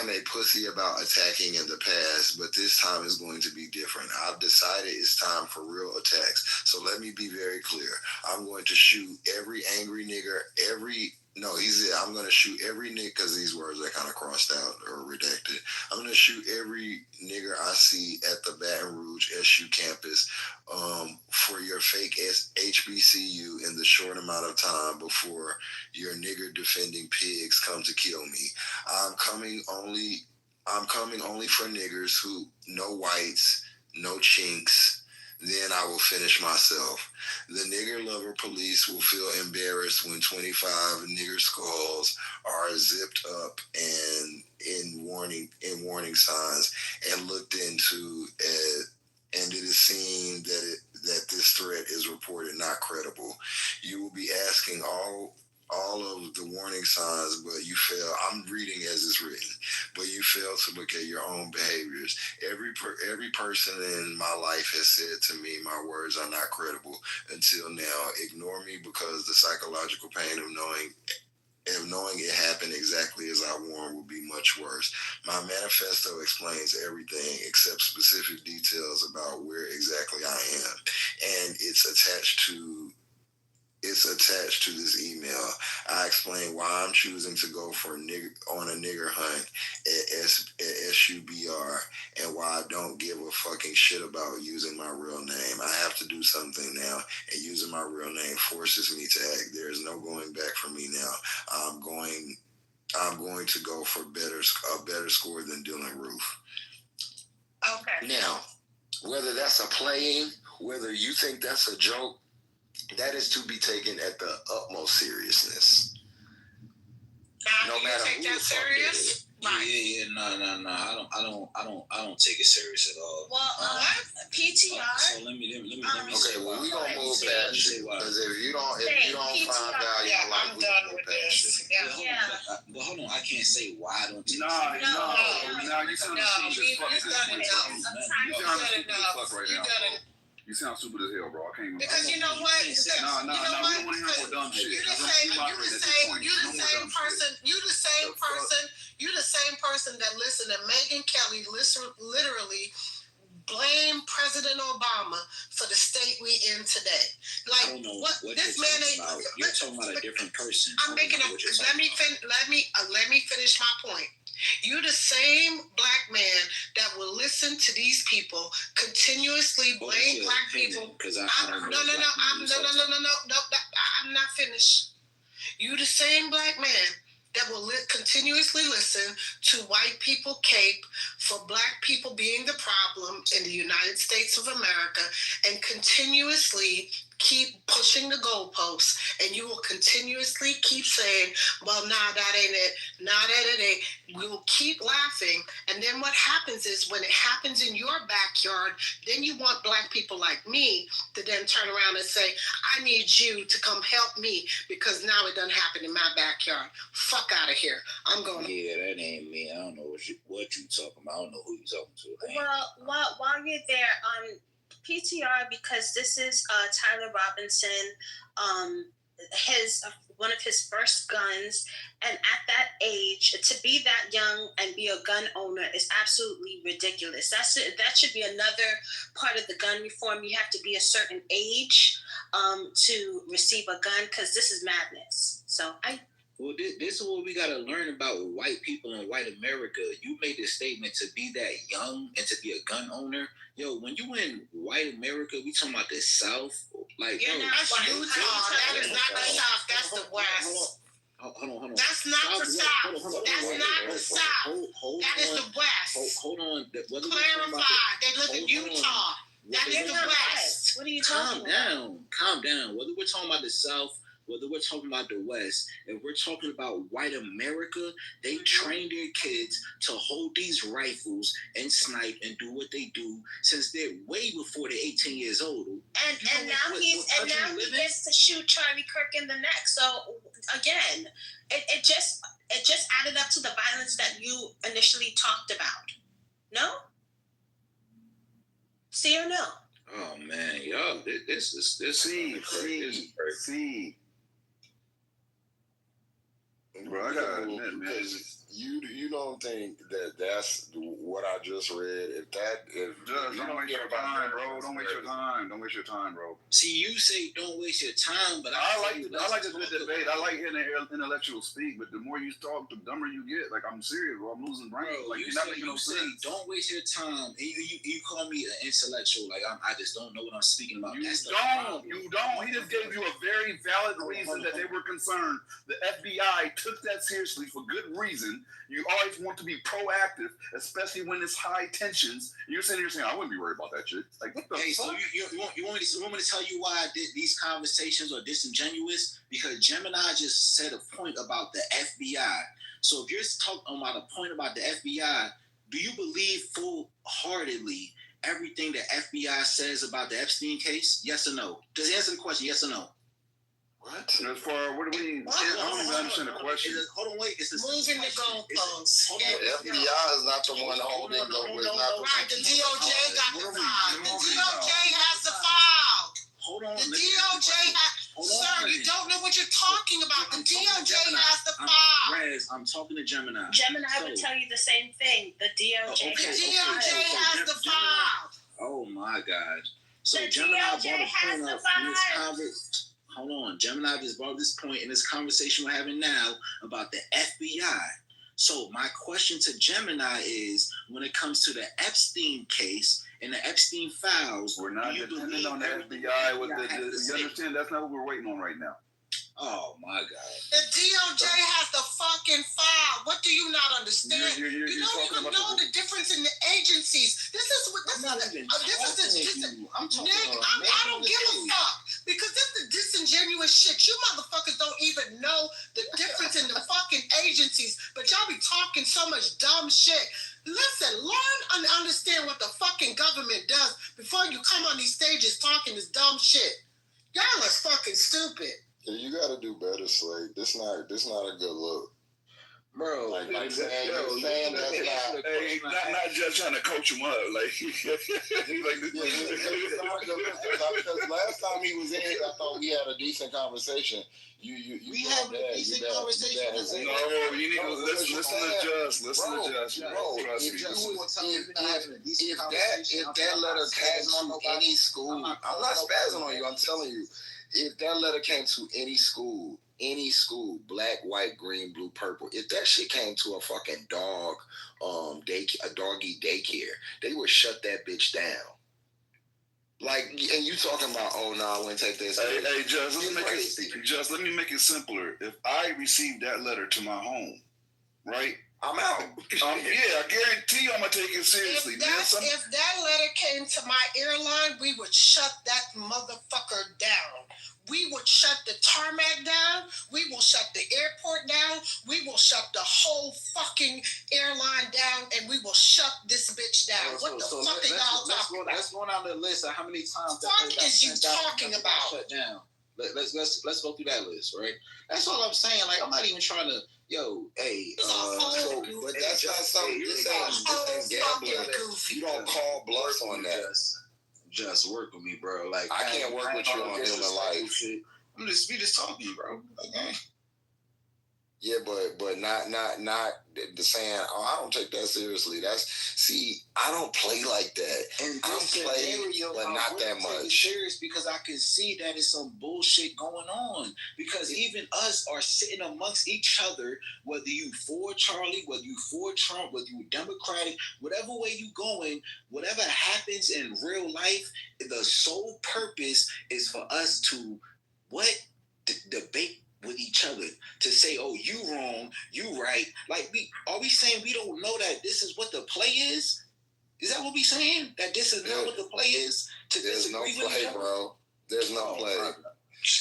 am a pussy about attacking in the past, but this time is going to be different. I've decided it's time for real attacks. So let me be very clear. I'm going to shoot every angry nigger, I'm going to shoot every nigger, because these words are kind of crossed out or redacted. I'm going to shoot every nigger I see at the Baton Rouge SU campus for your fake HBCU in the short amount of time before your nigger defending pigs come to kill me. I'm coming only for niggers who no whites, no chinks. Then I will finish myself. The nigger lover police will feel embarrassed when 25 nigger skulls are zipped up and in warning signs and looked into, and it is seen that this threat is reported not credible. You will be asking all of the warning signs, but you fail. I'm reading as it's written, but you fail to look at your own behaviors. Every person in my life has said to me, my words are not credible until now. Ignore me because the psychological pain of knowing it happened exactly as I warned would be much worse. My manifesto explains everything except specific details about where exactly I am, and it's attached to this email. I explain why I'm choosing to go on a nigger hunt at SUBR and why I don't give a fucking shit about using my real name. I have to do something now, and using my real name forces me to act. There's no going back for me now. I'm going to go for a better score than Dylan Roof. Okay. Now, whether that's a playing, whether you think that's a joke, that is to be taken at the utmost seriousness. No matter who the fuck it is. Right. No. I don't take it serious at all. Well, PTR. So let me. Okay, well, we gonna move past it because if you don't find value in life, I'm done with this. Yeah. But hold on, I can't say why I don't take it No, serious. you sound stupid as fuck. You sound stupid as hell, bro. I can't even. Because you know what? We don't want to hear more dumb shit. You the same person that listened to Megyn Kelly literally blame President Obama for the state we in today. Like, I don't know what this man ain't. You're talking about a different person. Let me finish my point. You the same black man that will listen to these people continuously blame black people. I'm not finished. You the same black man that will continuously listen to white people cape for black people being the problem in the United States of America and continuously keep pushing the goalposts, and you will continuously keep saying, well, nah, that ain't it. Nah, that ain't. We will keep laughing. And then what happens is when it happens in your backyard, then you want black people like me to then turn around and say, I need you to come help me because now it doesn't happen in my backyard. Fuck out of here. I'm going. Yeah, that ain't me. I don't know what you talking about. I don't know who you talking to. Well, while you're there, PTR, because this is Tyler Robinson, one of his first guns, and at that age, to be that young and be a gun owner is absolutely ridiculous. That should be another part of the gun reform. You have to be a certain age to receive a gun, because this is madness. Well, this is what we got to learn about white people in white America. You made this statement to be that young and to be a gun owner. Yo, when you in white America, we talking about the South. Like, you're not Utah. That is not the South. That's the West. Hold on. That's not the South. That's not the South. That is the West. Hold on. Clarify. They live in Utah. That is the West. What are you talking about? Calm down. Whether we're talking about the South, whether we're talking about the West, if we're talking about white America, they train their kids to hold these rifles and snipe and do what they do since they're way before they're 18 years old. And now he gets to shoot Charlie Kirk in the neck. So again, It just added up to the violence that you initially talked about. No? See or no? Oh man, yo, this is See. Bro, I gotta admit, man. You don't think that's what I just read? If don't waste your time, bro. Don't waste your time. Don't waste your time, bro. See, you say don't waste your time, but I like a good debate. I like hearing intellectual speak, but the more you talk, the dumber you get. Like, I'm serious, bro. I'm losing brain. Bro, like, you're not making no sense. Don't waste your time. And you call me an intellectual. Like, I just don't know what I'm speaking about. You don't. He just gave you a very valid reason that they were concerned. The FBI took that seriously for good reason. You always want to be proactive, especially when it's high tensions. You're sitting here saying, I wouldn't be worried about that shit. Like, what the fuck? So you want me to tell you why I did these conversations are disingenuous? Because Gemini just said a point about the FBI. So if you're talking about a point about the FBI, do you believe full-heartedly everything the FBI says about the Epstein case? Yes or no? Just answer the question, yes or no. What? As far, what do we? I don't even understand the question. Hold on, wait. It's the moving the goalposts. The FBI is not the one holding the. Right, the DOJ got the file. The DOJ has the file. Hold on. The DOJ has. Sir, you don't know what you're talking about. The DOJ has the file. Rez, I'm talking to Gemini. Gemini would tell you the same thing. The DOJ. The DOJ has the file. Oh my God. So the Gemini DOJ has the file. Hold on. Gemini just brought this point in this conversation we're having now about the FBI. So my question to Gemini is, when it comes to the Epstein case and the Epstein files, we're not dependent on the FBI. You understand? That's not what we're waiting on right now. Oh my God. The DOJ has the fucking file. What do you not understand? You don't even know the difference in the agencies. This is what this I'm is. talking I don't give a fuck because this is disingenuous shit. You motherfuckers don't even know the difference in the fucking agencies, but y'all be talking so much dumb shit. Listen, learn and understand what the fucking government does before you come on these stages talking this dumb shit. Y'all are fucking stupid. Yeah, you gotta do better, Slade. This not a good look. Bro, like saying that's not just trying to coach him up, like because last time he was in here, I thought we had a decent conversation. We had a decent conversation. No, you need to listen to Just. Listen to Just. Bro, if that letter came to any school, I'm not spazzing on you. I'm telling you, if that letter came to any school, black, white, green, blue, purple, if that shit came to a fucking doggy daycare, they would shut that bitch down. Like, and you talking about, oh no, I wouldn't take this. Hey, Just, let me make it simpler. If I received that letter to my home, right? I'm out. Yeah, I guarantee you I'm gonna take it seriously. If that letter came to my airline, we would shut that motherfucker down. We would shut the tarmac down. We will shut the airport down. We will shut the whole fucking airline down, and we will shut this bitch down. What the fuck are y'all talking about? Let's go down the list of how many times. What is you talking about? Shut down. Let's go through that list, right? That's all I'm saying. Like, I'm not even trying to. But that's not something. This ain't gambling. You don't call bluff on that. Just work with me, bro. Like, I can't work with you on human life. We just talking, bro. Okay. Yeah, but not the saying. Oh, I don't take that seriously. I don't play like that. And I don't play, but not that much. Serious because I can see that it's some bullshit going on. Because even us are sitting amongst each other, whether you for Charlie, whether you for Trump, whether you Democratic, whatever way you going, whatever happens in real life, the sole purpose is for us to debate with each other, to say, oh, you wrong, you right. Like, are we saying we don't know that this is what the play is? Is that what we saying? That this is not what the play is? There's no play, bro. There's no play.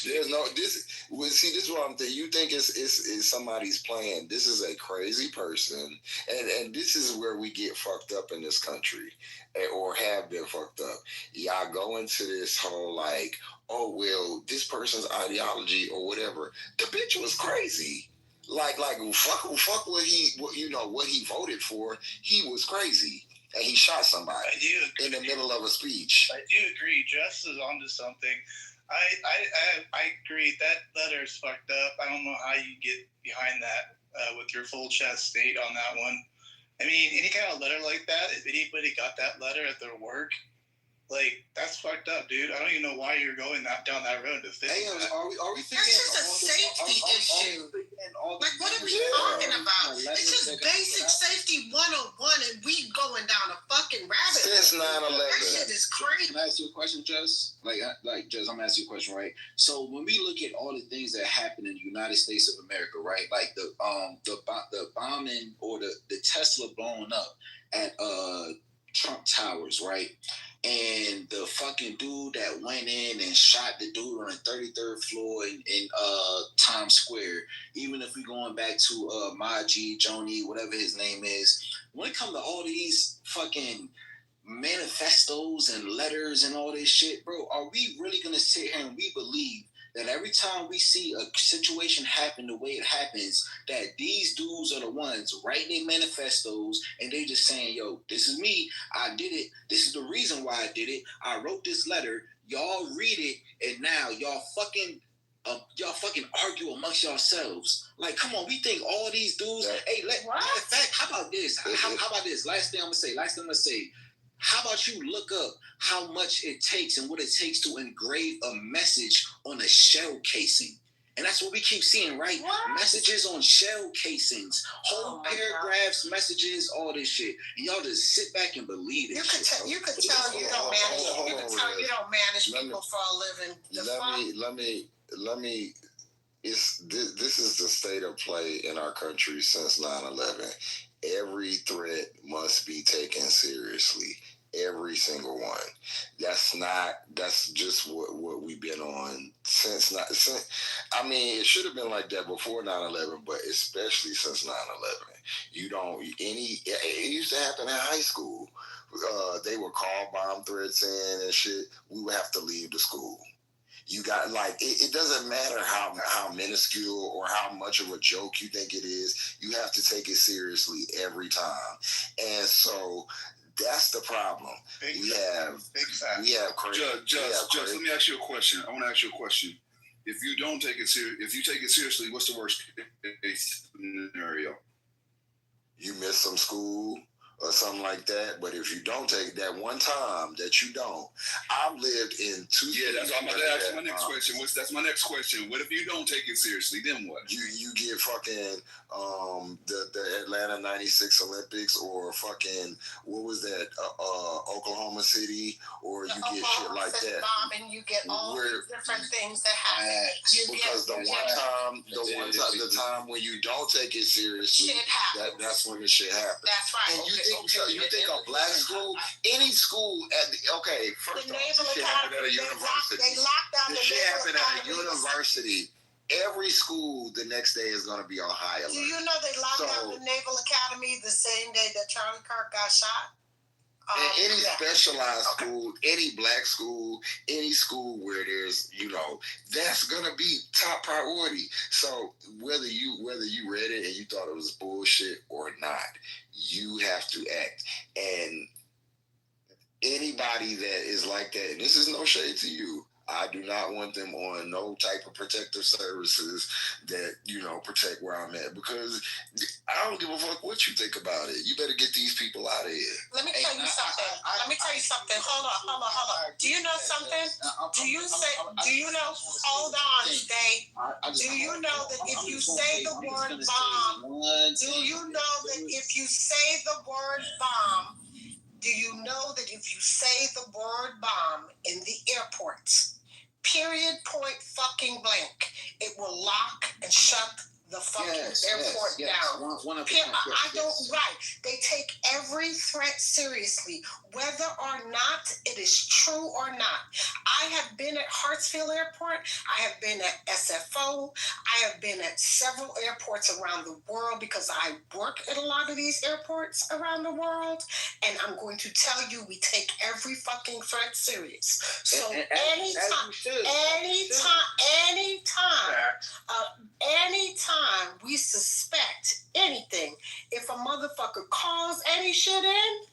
There's no this. Well, see, this is what I'm thinking. You think it's somebody's plan? This is a crazy person, and this is where we get fucked up in this country, or have been fucked up. Y'all go into this whole oh well, this person's ideology or whatever. The bitch was crazy. fuck what he voted for. He was crazy. And he shot somebody in the middle of a speech. I do agree. Jess is onto something. I agree. That letter is fucked up. I don't know how you get behind that with your full chest state on that one. I mean, any kind of letter like that, if anybody got that letter at their work, like, that's fucked up, dude. I don't even know why you're going down that road to fix that. Are we thinking? That's just a safety issue. Like, what are we talking about? It's just basic safety 101, and we going down a fucking rabbit hole. Since 9/11. That shit is crazy. Can I ask you a question, Jess? Like Jess, I'm asking you a question, right? So when we look at all the things that happen in the United States of America, right? Like the bombing or the Tesla blowing up at Trump Towers, right? And the fucking dude that went in and shot the dude on the 33rd floor in Times Square. Even if we going back to Maji, Joni, whatever his name is, when it comes to all these fucking manifestos and letters and all this shit, bro, are we really gonna sit here and we believe that every time we see a situation happen the way it happens, that these dudes are the ones writing their manifestos and they just saying, yo, this is me, I did it, this is the reason why I did it, I wrote this letter, y'all read it, and now y'all fucking argue amongst yourselves. Like, come on, we think all these dudes, matter of fact, how about this? How about this? Last thing I'm gonna say, how about you look up how much it takes and what it takes to engrave a message on a shell casing? And that's what we keep seeing, right? What? Messages on shell casings, whole paragraphs, messages, all this shit. And y'all just sit back and believe it. You could tell you don't manage people for a living. Let me. This is the state of play in our country since 9/11. Every threat must be taken seriously. Every single one. That's just what we've been on since. I mean, it should have been like that before 9/11, but especially since 9/11. It used to happen in high school. They would call bomb threats in and shit. We would have to leave the school. You got, like, it doesn't matter how minuscule or how much of a joke you think it is. You have to take it seriously every time. And so that's the problem. We have crazy. Judge, let me ask you a question. I want to ask you a question. If you don't take it if you take it seriously, what's the worst case scenario? You miss some school or something like that. But if you don't take that one time that you don't, I've lived in two. Yeah, that's what I'm about to ask my next question. That's my next question. What if you don't take it seriously? Then what? You get fucking the Atlanta '96 Olympics, or fucking what was that Oklahoma City, or you get shit like that. And you get all these different things that happen. Because the time when you don't take it seriously, that's when the shit happens. That's right. And you think a black school, any school first off, shit happened at a university. They locked down the shit happened at a university. Every school the next day is going to be on high alert. Do you know they locked down the Naval Academy the same day that Charlie Kirk got shot? Any specialized school, any black school, any school where there's, that's gonna be top priority. So whether you read it and you thought it was bullshit or not, you have to act. And anybody that is like that, and this is no shade to you, I do not want them on no type of protective services that, protect where I'm at, because I don't give a fuck what you think about it. You better get these people out of here. Let me tell you something. Hold on. Do you know something? Hold on, stay. Do you know that if you say the word bomb, in the airports, period, point, fucking blank, it will lock and shut the fucking airport down. They take every threat seriously, whether or not it is true or not. I have been at Hartsfield Airport. I have been at SFO. I have been at several airports around the world because I work at a lot of these airports around the world. And I'm going to tell you, we take every fucking threat serious. So anytime time we suspect anything, if a motherfucker calls any shit in,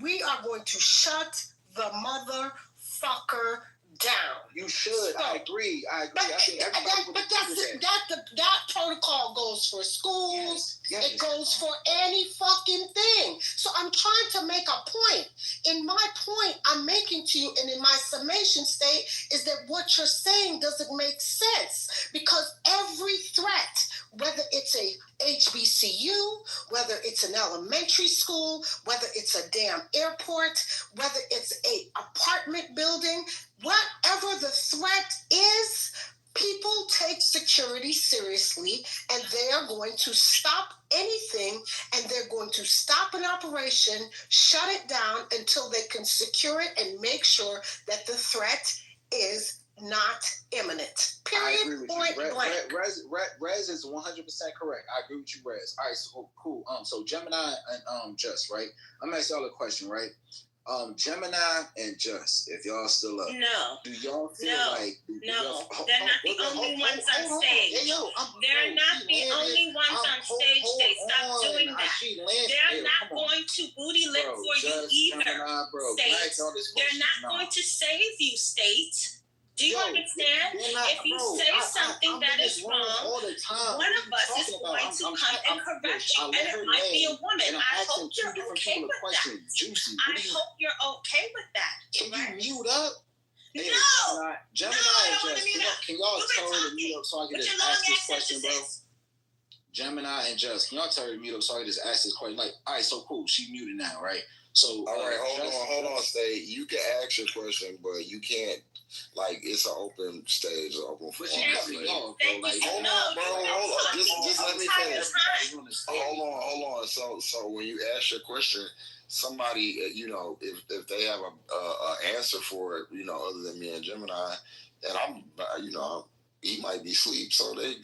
we are going to shut the motherfucker down. You should. So, I agree. But, I think that protocol goes for schools. Yes. It goes for any fucking thing. So I'm trying to make a point. In my point I'm making to you, and in my summation state, is that what you're saying doesn't make sense, because every threat, whether it's a HBCU, whether it's an elementary school, whether it's a damn airport, whether it's a apartment building, whatever the threat is, people take security seriously, and they are going to stop anything, and they're going to stop an operation, shut it down until they can secure it and make sure that the threat is not imminent. Period. I agree with point you. blank. Rez is 100% correct. I agree with you, Rez. All right, so cool. So Gemini and Just, right? I'm gonna ask y'all a question, right? Gemini and Just, if y'all still up, do y'all feel like they're not the only ones on stage. They're not the only ones on stage. They stop doing that. They're not going to booty lick for you either. State. They're not going to save you, State. Do you understand? If you say something that is wrong, one of us is going to come and correct you, and it might be a woman. I hope you're okay with that. I hope you're okay with that. Can you mute up? No. Gemini and Just, can y'all tell her to mute up so I can just ask this question, bro? Gemini and Just, can y'all tell her to mute up so I can just ask this question? Like, all right, so cool, she muted now, right? So, all right, hold on, Stay. You can ask your question, but you can't. Like, it's an open stage, open forum. Hold on, bro. Just let me finish. Hold on. So when you ask your question, somebody, if they have a answer for it, other than me and Gemini, and I'm, he might be asleep, so they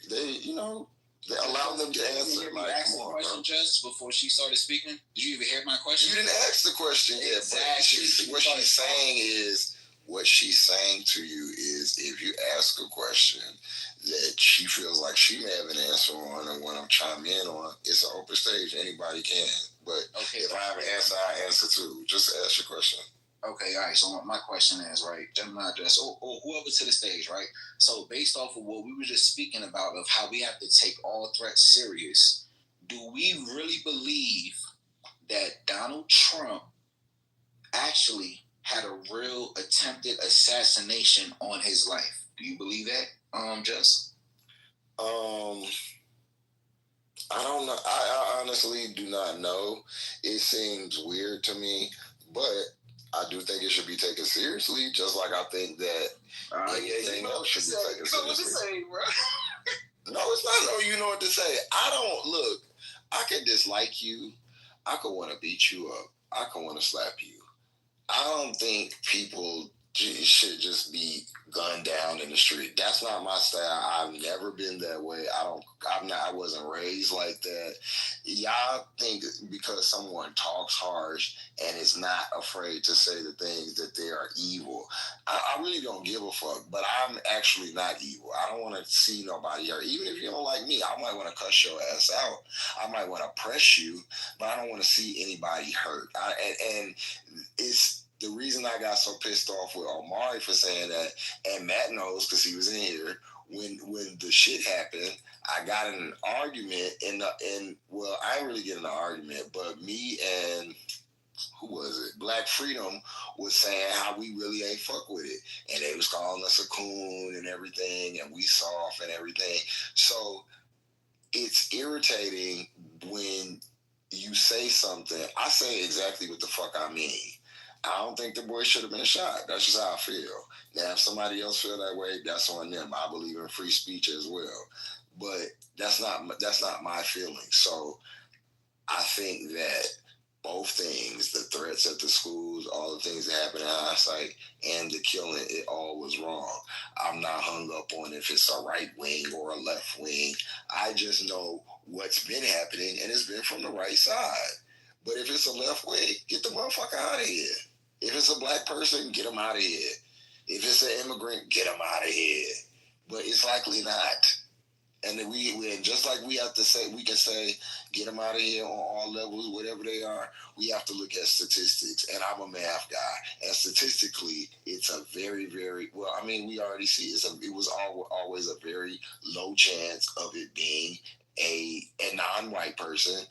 allow them to answer. Like, come on, question, Just before she started speaking. Did you even hear my question? You didn't ask the question yet, exactly. But what she's saying to you is, if you ask a question that she feels like she may have an answer on and want to chime in on, it's an open stage. Anybody can. But if I have an answer, I answer too. Just ask your question. Okay, all right. So my question is, right, Gemini, Just, or whoever to the stage, right? So based off of what we were just speaking about, of how we have to take all threats serious, do we really believe that Donald Trump actually had a real attempted assassination on his life? Do you believe that, Just? I don't know. I honestly do not know. It seems weird to me, but I do think it should be taken seriously, just like I think that anything else should be taken seriously. No, it's not no you know what to say. I can dislike you. I could want to beat you up. I could want to slap you. I don't think people should just be gunned down in the street. That's not my style. I've never been that way. I wasn't raised like that. Y'all think because someone talks harsh and is not afraid to say the things that they are evil. I really don't give a fuck, but I'm actually not evil. I don't want to see nobody hurt. Even if you don't like me, I might want to cuss your ass out. I might want to press you, but I don't want to see anybody hurt. And it's the reason I got so pissed off with Omari for saying that, and Matt knows because he was in here, when the shit happened, I got in an argument, and I didn't really get in an argument, but me and, who was it? Black Freedom was saying how we really ain't fuck with it. And they was calling us a coon and everything, and we soft and everything. So it's irritating when you say something. I say exactly what the fuck I mean. I don't think the boy should have been shot. That's just how I feel. Now, if somebody else feel that way, that's on them. I believe in free speech as well. But that's not my feeling. So I think that both things, the threats at the schools, all the things that happened in hindsight, and the killing, it all was wrong. I'm not hung up on if it's a right wing or a left wing. I just know what's been happening, and it's been from the right side. But if it's a left wing, get the motherfucker out of here. If it's a black person, get them out of here. If it's an immigrant, get them out of here. But it's likely not. And then we just like we have to say, we can say, get them out of here on all levels, whatever they are. We have to look at statistics, and I'm a math guy. And statistically, it's a very, very well. I mean, we already see it was always a very low chance of it being a non-white person,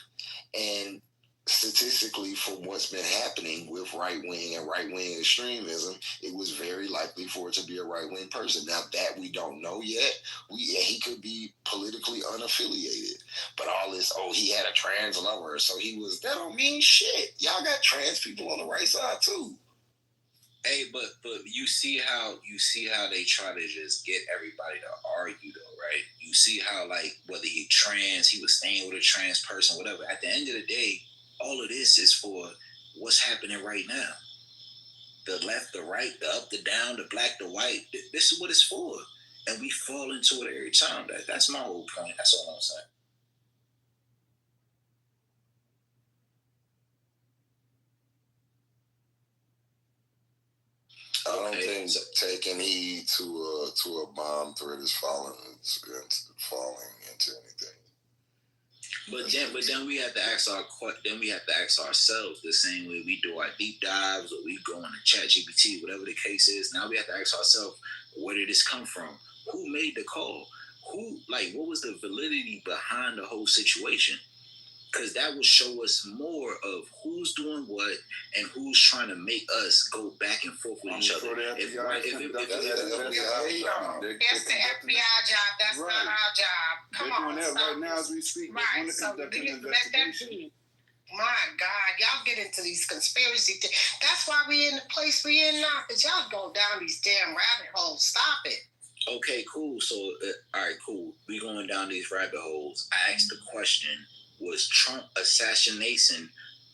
and statistically, from what's been happening with right wing and right wing extremism, it was very likely for it to be a right wing person. Now that we don't know yet, he could be politically unaffiliated. But all this, oh, he had a trans lover, so he was. That don't mean shit. Y'all got trans people on the right side too. Hey, but you see how they try to just get everybody to argue though, right? You see how, like, whether he trans, he was staying with a trans person, whatever. At the end of the day, all of this is for what's happening right now. The left, the right, the up, the down, the black, the white. This is what it's for, and we fall into it every time. That's my whole point. That's all I'm saying. I don't think taking heed to a bomb threat is falling into anything. But then we have to ask ourselves the same way we do our deep dives, or we go on the ChatGPT, whatever the case is. Now we have to ask ourselves, where did this come from? Who made the call? What was the validity behind the whole situation? Because that will show us more of who's doing what and who's trying to make us go back and forth with each other. That's the FBI job. That's not our job. Come on. They're doing that right now as we speak. Right. So let that be. My God, y'all get into these conspiracy things. That's why we in the place we in now. Because y'all go down these damn rabbit holes. Stop it. Okay, cool. So, all right, cool. We going down these rabbit holes. I asked the question, was Trump assassination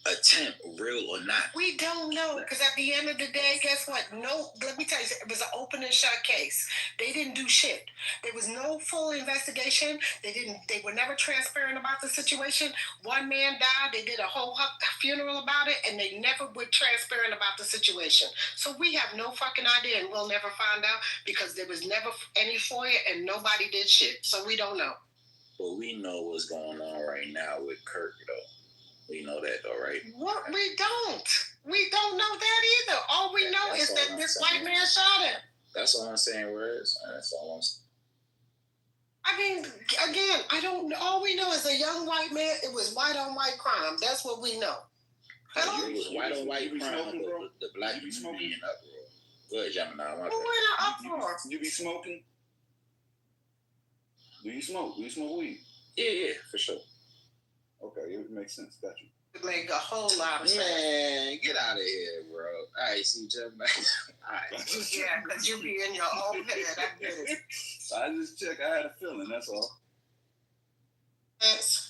attempt real or not? We don't know, because at the end of the day, guess what? No, let me tell you, it was an open and shut case. They didn't do shit. There was no full investigation. They were never transparent about the situation. One man died. They did a whole funeral about it, and they never were transparent about the situation. So we have no fucking idea, and we'll never find out, because there was never any FOIA, and nobody did shit. So we don't know. But we know what's going on right now with Kirk, though. We know that, though, right? What? We don't. We don't know that either. All we know is that this white man shot him. That's all I'm saying, Rez. That's all I'm saying. I mean, again, I don't know. All we know is a young white man. It was white on white crime. That's what we know. It was white on white crime. The black people being uproar. Go ahead, Gemini. Who went in uproar? You be smoking? Do you smoke? Do you smoke weed? Yeah, for sure. Okay, it makes sense. Got you. It make a whole lot of sense. Man, get out of here, bro. All right, see, Gemini. All right. Yeah, because you be in your own head. I get it. I just check. I had a feeling. That's all. Yes.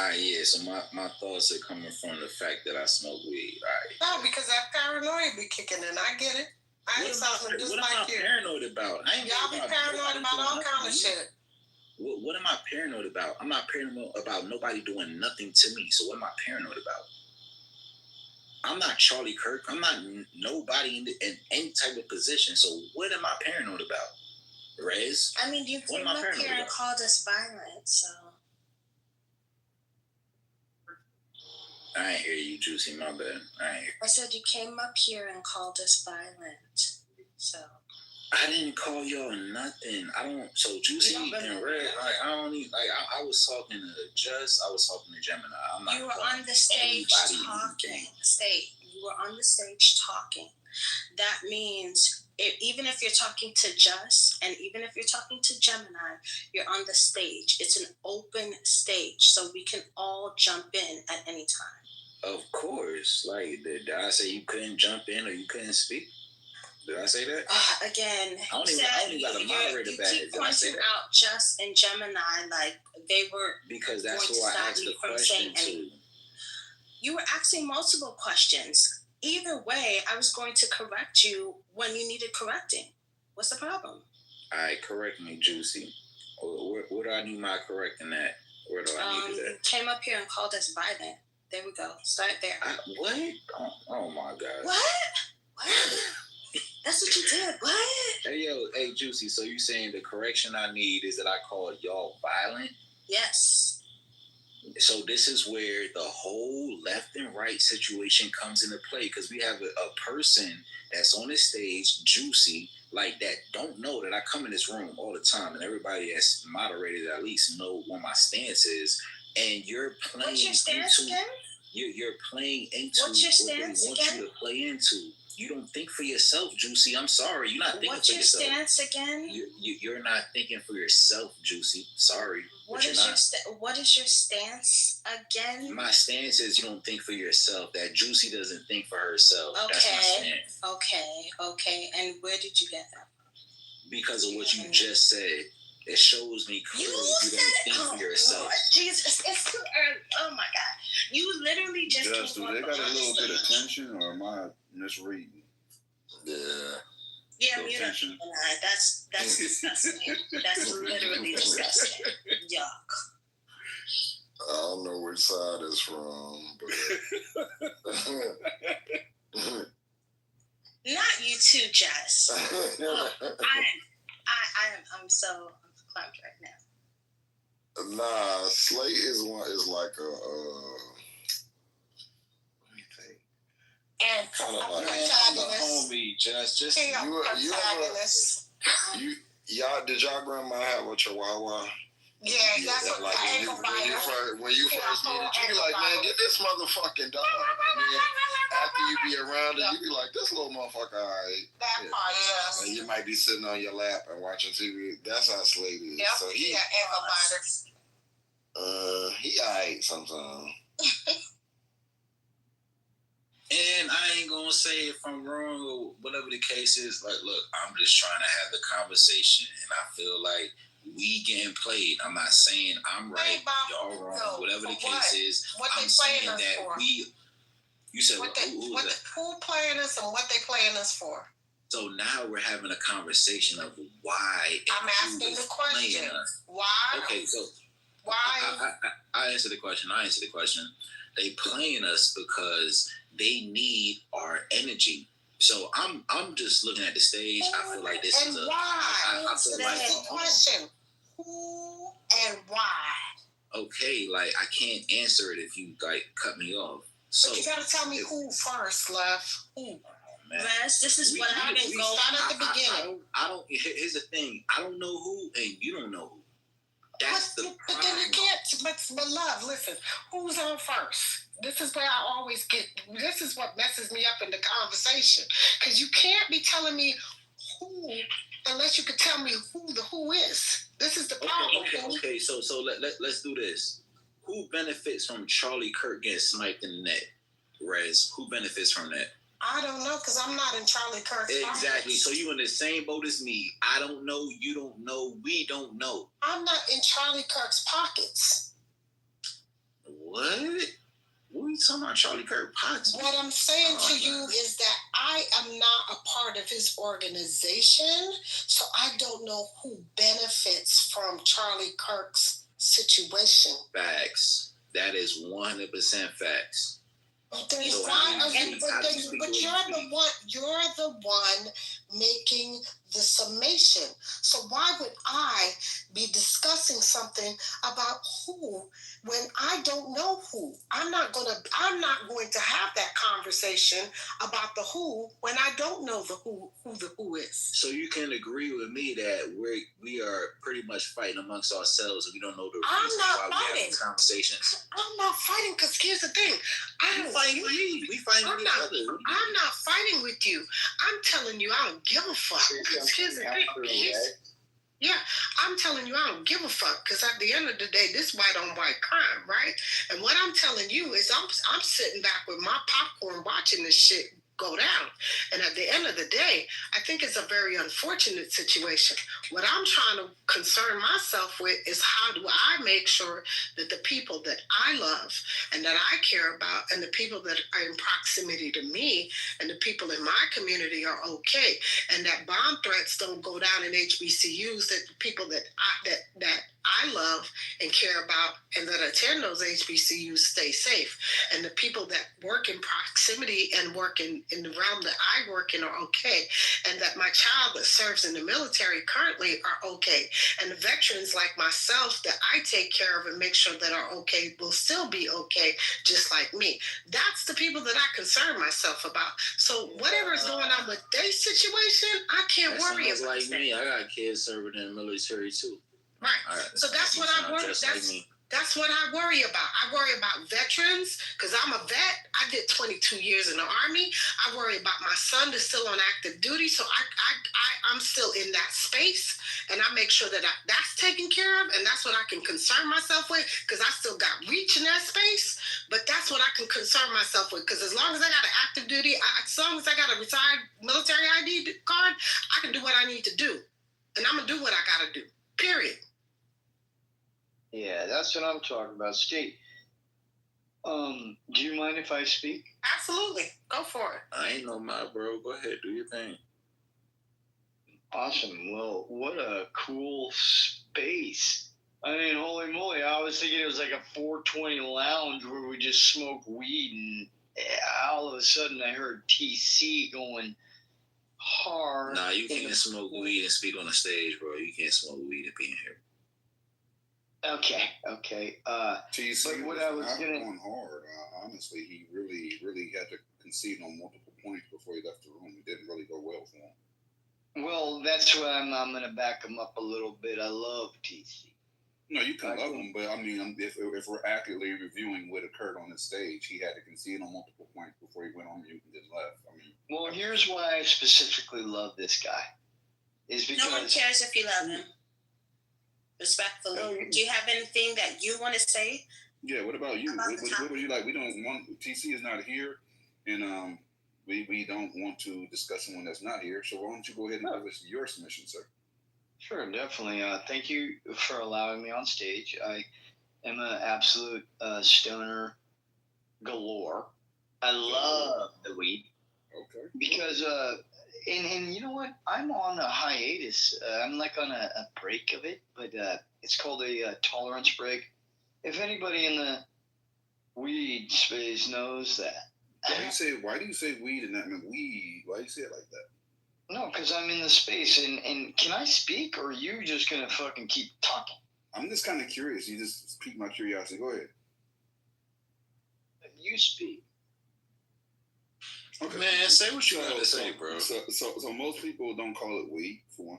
All right, yeah, so my thoughts are coming from the fact that I smoke weed. All right. No, because that paranoia be kicking in. I get it. I ain't something just like you. What am I paranoid about? Y'all be paranoid about all kind of shit. What am I paranoid about? I'm not paranoid about nobody doing nothing to me. So what am I paranoid about? I'm not Charlie Kirk. I'm not nobody in any type of position. So what am I paranoid about? Rez? I mean, you came up here and called us violent, so... I ain't hear you, Juicy. My bad. I said you came up here and called us violent. So I didn't call y'all nothing. I don't. So Juicy and Red. I don't even. I was talking to Just. I was talking to Gemini. I'm not. You were on the stage talking. You were on the stage talking. That means even if you're talking to Just and even if you're talking to Gemini, you're on the stage. It's an open stage, so we can all jump in at any time. Of course. Like, did I say you couldn't jump in or you couldn't speak? Did I say that? Again, I don't even got a moderator back. You keep pointing out Just and Gemini like they were because that's who I asked the question to. You were asking multiple questions. Either way, I was going to correct you when you needed correcting. What's the problem? All right, correct me, Juicy. Where do I need my correcting at? Where do I need that? You came up here and called us violent. There we go. Start there. What? Oh my God. What? That's what you did. What? Hey, Juicy. So you saying the correction I need is that I called y'all violent? Yes. So this is where the whole left and right situation comes into play, because we have a person that's on the stage, Juicy, like that, don't know that I come in this room all the time, and everybody that's moderated at least know what my stance is, and you're playing. What's your stance again? You're playing into what they want you to play into. You don't think for yourself, Juicy. I'm sorry. You're not thinking What's for yourself. What's your stance again? You're not thinking for yourself, Juicy. Sorry. What is your stance again? My stance is you don't think for yourself. That Juicy doesn't think for herself. Okay. That's my stance. Okay. And where did you get that from? Because of what you just said. It shows me clearly you don't think for yourself. Lord, Jesus, it's too early. Oh my God. You literally just do they got a little bit of tension, or am I misreading? Yeah, you know, that's disgusting. That's literally disgusting. Yuck. I don't know which side it's from, but not you too, Jess. I'm so clumped right now. Nah, Slate is like a what do you think? And kind of like homie, just y'all. Did y'all grandma have a Chihuahua? Yeah, that's what like when you first meet it, you be like, man, get this motherfucking dog. And then after you be around it, you be like, this little motherfucker, all right. That part, yes. And you might be sitting on your lap and watching TV. That's how Slade is. Yep. So he all right sometimes. And I ain't gonna say if I'm wrong or whatever the case is. Like, look, I'm just trying to have the conversation, and I feel like we getting played. I'm not saying I'm right, y'all wrong, whatever the case is. What I'm they saying playing us that for? You said who playing us and what they playing us for? So now we're having a conversation of why. I'm asking the question. Why? Okay, so why? I answer the question. They playing us because they need our energy. So I'm just looking at the stage. I feel like this is a. Why? I feel like the question. Who and why? Okay, like I can't answer it if you like cut me off. So but you gotta tell me who first, Left. Who? Rez, this is what I didn't go start at the beginning. I don't. Here's the thing. I don't know who, and you don't know who. That's the problem. But then you can't. But love, listen. Who's on first? This is where I always get. This is what messes me up in the conversation, because you can't be telling me who unless you can tell me who the who is. This is the problem. Okay. So let's do this. Who benefits from Charlie Kirk getting sniped in the neck? Rez, who benefits from that? I don't know, because I'm not in Charlie Kirk's Exactly. pockets. So you in the same boat as me. I don't know. You don't know. We don't know. I'm not in Charlie Kirk's pockets. What? What are you talking about, Charlie Kirk pockets? What I'm saying to you is that I am not a part of his organization, so I don't know who benefits from Charlie Kirk's situation. Facts. That is 100% facts. But you're the one making the summation. So why would I be discussing something about who when I don't know who? I'm not going to have that conversation about the who when I don't know the who the who is. So you can agree with me that we are pretty much fighting amongst ourselves and we don't know the reason why we're having this conversation. I'm not fighting, because here's the thing. Fighting with me. We fighting with each other. I'm not fighting with you. I'm telling you I don't give a fuck. Here's the thing. Yeah, I'm telling you I don't give a fuck, because at the end of the day, this white on white crime, right? And what I'm telling you is I'm sitting back with my popcorn watching this shit go down. And at the end of the day, I think it's a very unfortunate situation. What I'm trying to concern myself with is how do I make sure that the people that I love and that I care about and the people that are in proximity to me and the people in my community are okay, and that bomb threats don't go down in HBCUs, that the people that I love and care about and that attend those HBCUs stay safe. And the people that work in proximity and work in the realm that I work in are okay. And that my child that serves in the military currently are okay. And the veterans like myself that I take care of and make sure that are okay will still be okay, just like me. That's the people that I concern myself about. So whatever is going on with their situation, I can't worry about. Like me, I got kids serving in the military too. Right. So that's what I worry. That's what I worry about. I worry about veterans because I'm a vet. I did 22 years in the Army. I worry about my son that's still on active duty. So I'm still in that space, and I make sure that that's taken care of, and that's what I can concern myself with because I still got reach in that space. But that's what I can concern myself with because as long as I got an active duty, as long as I got a retired military ID card, I can do what I need to do, and I'm gonna do what I gotta do. Period. Yeah, that's what I'm talking about. Steve, do you mind if I speak? Absolutely. Go for it. I ain't no my bro. Go ahead, do your thing. Awesome. Well, what a cool space. I mean, holy moly. I was thinking it was like a 420 lounge where we just smoke weed, and all of a sudden I heard TC going hard. Nah, you can't smoke weed and speak on the stage, bro. You can't smoke weed and be in here. Okay. TC but what I was going hard. Honestly, he really had to concede on multiple points before he left the room. It didn't really go well for him. Well, that's why I'm going to back him up a little bit. I love TC. No, you can love him, but I mean, if we're accurately reviewing what occurred on the stage, he had to concede on multiple points before he went on mute and then left. I mean, well, here's why I specifically love this guy. Is because no one cares if you love him. Respectfully, do you have anything that you want to say? Yeah, what about you? What would you like? We don't want TC is not here, and we don't want to discuss someone that's not here. So why don't you go ahead and give us your submission, sir? Sure, definitely. Thank you for allowing me on stage. I am an absolute stoner galore. I love the weed. Okay. Because and you know what? I'm on a hiatus. I'm like on a break of it, but it's called a tolerance break. If anybody in the weed space knows that. Why do you say weed and not weed? Why do you say it like that? No, because I'm in the space. And can I speak, or are you just going to fucking keep talking? I'm just kind of curious. You just piqued my curiosity. Go ahead. You speak. Okay. Man, say what you got to say, bro. So most people don't call it weed, for one.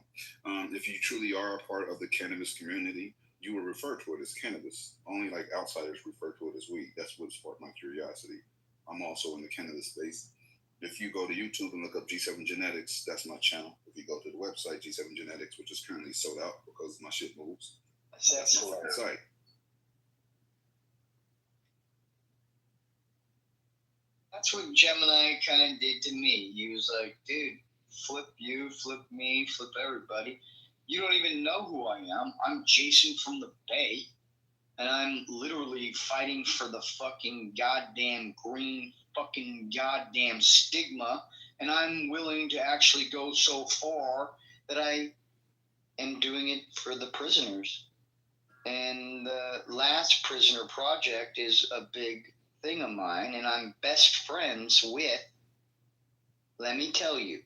If you truly are a part of the cannabis community, you will refer to it as cannabis. Only like outsiders refer to it as weed. That's what sparked my curiosity. I'm also in the cannabis space. If you go to YouTube and look up G7 Genetics, that's my channel. If you go to the website, G7 Genetics, which is currently sold out because my shit moves, that's my fucking site. That's what Gemini kind of did to me. He was like, dude, flip you, flip me, flip everybody. You don't even know who I am. I'm Jason from the Bay, and I'm literally fighting for the fucking goddamn green fucking goddamn stigma, and I'm willing to actually go so far that I am doing it for the prisoners. And the Last Prisoner Project is a big thing of mine, and I'm best friends with, let me tell you,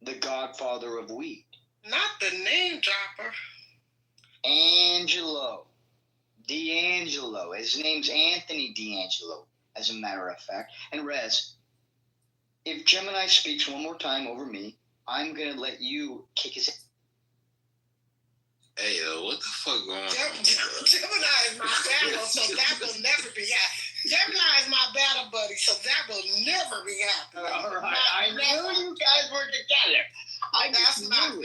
the godfather of weed. Not the name dropper. D'Angelo. His name's Anthony D'Angelo, as a matter of fact. And Rez, if Gemini speaks one more time over me, I'm going to let you kick his ass. Hey, yo, what the fuck going on? Gemini is my battle, so that will never be happening. Gemini is my battle buddy, so that will never be happening. All right, I knew you guys were together. That's my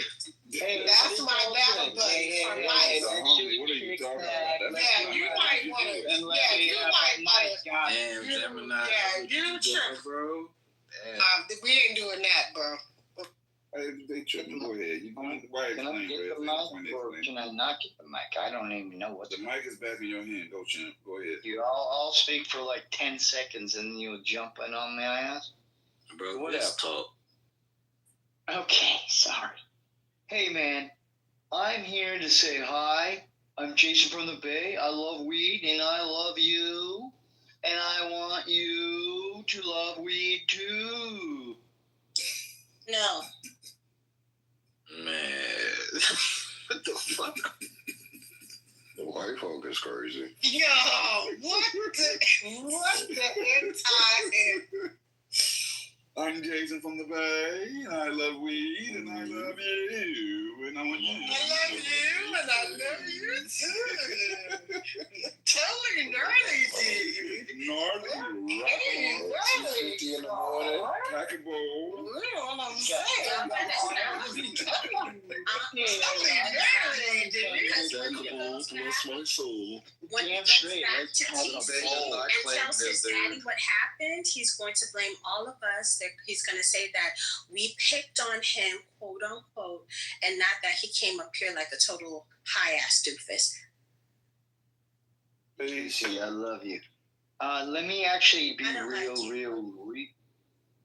battle buddy. What are you talking about? Yeah, you might want to. Yeah, you might want to. Damn, Gemini. Yeah, you trip, bro. We ain't doing that, bro. They tripping. Go ahead. Can I get the mic or can I not get the mic? I don't even know what the mic is back in your hand. Go, champ. Go ahead. I'll speak for like 10 seconds and you'll jump in on my ass. Bro, What let's up? talk. Okay, sorry. Hey, man, I'm here to say hi. I'm Jason from the Bay. I love weed, and I love you. And I want you to love weed, too. No. Man. What the fuck? The white folk is crazy. Yo, what the entire... I'm Jason from the Bay, and I love weed, and I love you, and I want you. I love you, and I love you too. Totally gnarly, dude. Gnarly, Hey, gnarly. 2:50 in the morning. Pack a bowl. You know what I'm saying? Bless my soul. When he Damn goes straight, back let's to have a TC bowl. and tells his daddy what happened, he's going to blame all of us. He's going to say that we picked on him, quote unquote, and not that he came up here like a total high-ass doofus. Lucy, I love you. Let me actually be I don't like you. real.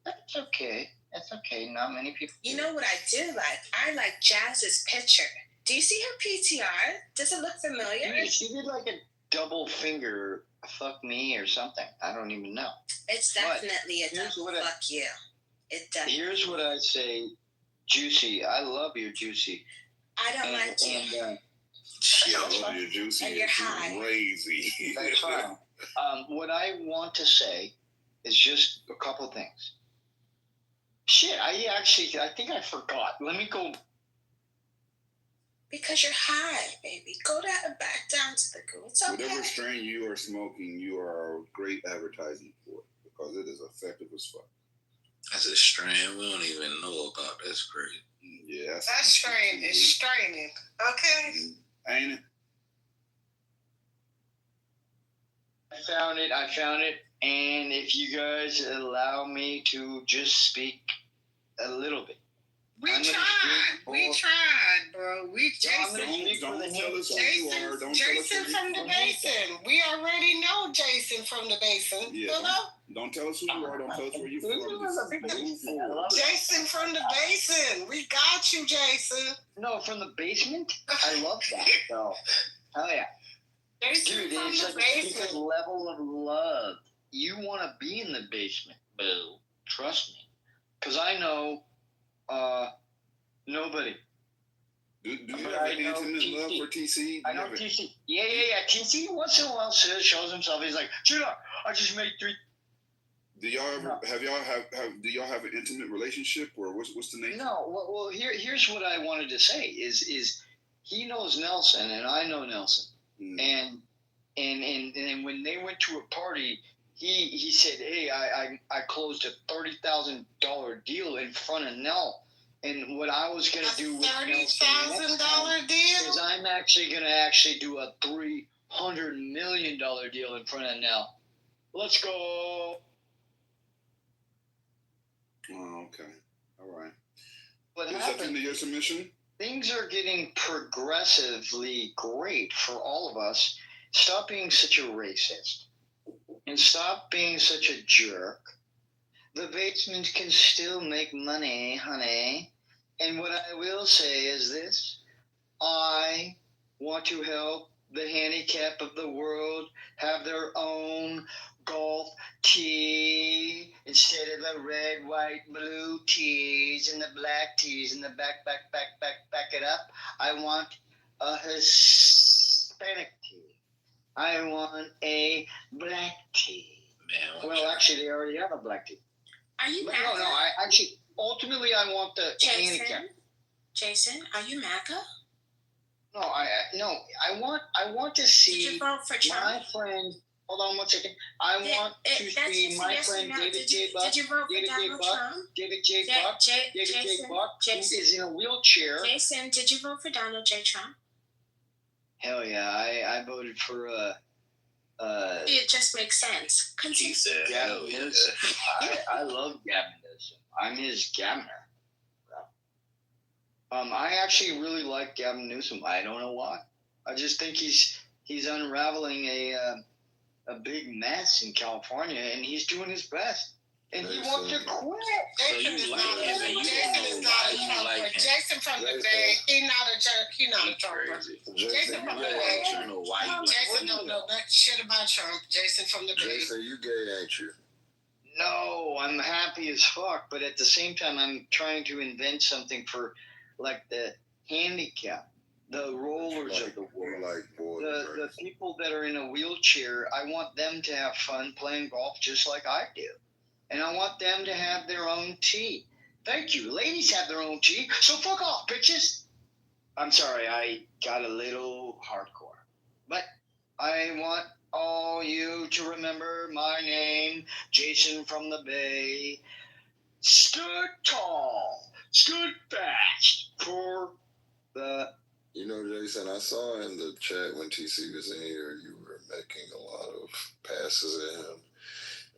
That's okay. That's okay. Not many people. You know what I do like? I like Jazz's picture. Do you see her PTR? Does it look familiar? She did like a double finger fuck me or something. I don't even know. It's definitely a double fuck you. It definitely. Here's what I say, Juicy. I love you, Juicy. I don't like you. And I love you, Juicy. And you're high. Crazy. that's fine. What I want to say is just a couple things. Shit, I think I forgot. Let me go. Because you're high, baby. Go down, back down to the goo. It's okay. Whatever strain you are smoking, you are great advertising for it because it is effective as fuck. That's a strain we don't even know about. That's great. Yeah. That strain is straining. Okay? Ain't it? I found it. And if you guys allow me to just speak a little bit. We tried, bro. Don't tell us who you are. Jason from the Basin. We already know Jason from the Basin. Yeah. Don't tell us who you are. Don't tell us where you're from. Jason from the Basin. We got you, Jason. No, from the basement? I love that, though. Hell yeah. Jason Dude, from it's the like a basement. different level of love. You want to be in the basement, boo. Trust me. Because I know nobody. Do you have an intimate love for TC? I know TC. Yeah. TC once in a while shows himself. He's like, Gina, I just made 3. Do y'all ever do y'all have an intimate relationship or what's the name? No. Well, here's what I wanted to say is he knows Nelson and I know Nelson. And when they went to a party, he said, "Hey, I closed a $30,000 deal in front of Nell." And what I was gonna do with $30,000 deal is I'm actually gonna do a $300 million deal in front of Nell. Let's go. Oh, okay. All right. What is happened? that into your submission? Things are getting progressively great for all of us. Stop being such a racist. And stop being such a jerk. The basement can still make money, honey. And what I will say is this. I want to help the handicap of the world have their own golf tee instead of the red, white, blue tees and the black tees and the back it up. I want a Hispanic tee. I want a black tee. Man, well, actually, they already have a black tee. Are you MAGA? No. Ultimately, I want the handicap. Jason, are you MAGA? No, I want to see. Did you vote for Trump? My friend. Hold on 1 second. I want to see my friend David J. Buck. Did you vote for Donald Trump? David J. Buck. Who is in a wheelchair. Jason, did you vote for Donald J. Trump? Hell yeah, I voted for it just makes sense. He said, hell yeah. I love Gavin Newsom. I'm his governor. I actually really like Gavin Newsom. I don't know why. I just think he's unraveling a big mess in California, and he's doing his best. And he wants to quit. Jason is not a Trumper. Jason from the Bay, he not a jerk. He not a Trumper. Jason from the Bay. Jason don't know that shit about Trump. Jason from the Bay. Jason, you gay, ain't you? No, I'm happy as fuck, but at the same time, I'm trying to invent something for, like, the handicap, the rollers of the world, the people that are in a wheelchair. I want them to have fun playing golf just like I do. And I want them to have their own tea. Thank you. Ladies have their own tea, so fuck off, bitches. I'm sorry, I got a little hardcore. But I want all you to remember my name, Jason from the Bay. Stood tall, stood fast for the... You know, Jason, I saw in the chat when TC was in here, you were making a lot of passes at him.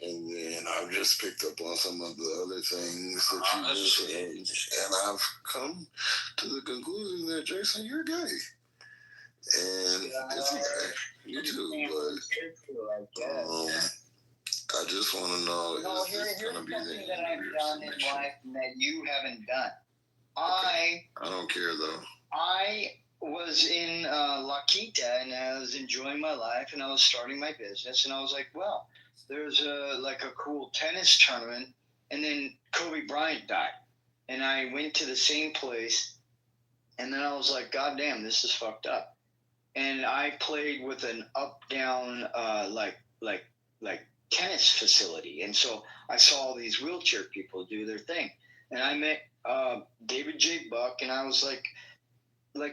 And then I've just picked up on some of the other things that you mentioned. And I've come to the conclusion that, Jason, you're gay. And it's okay. You too, but I just want to know, is this going to be the end that of I've your done in submission? life that you haven't done. Okay. I don't care, though. I was in La Quinta, and I was enjoying my life, and I was starting my business, and I was like, well, there's a cool tennis tournament, and then Kobe Bryant died. And I went to the same place, and then I was like, God damn, this is fucked up. And I played with an up-down, like tennis facility. And so I saw all these wheelchair people do their thing. And I met David J. Buck, and I was like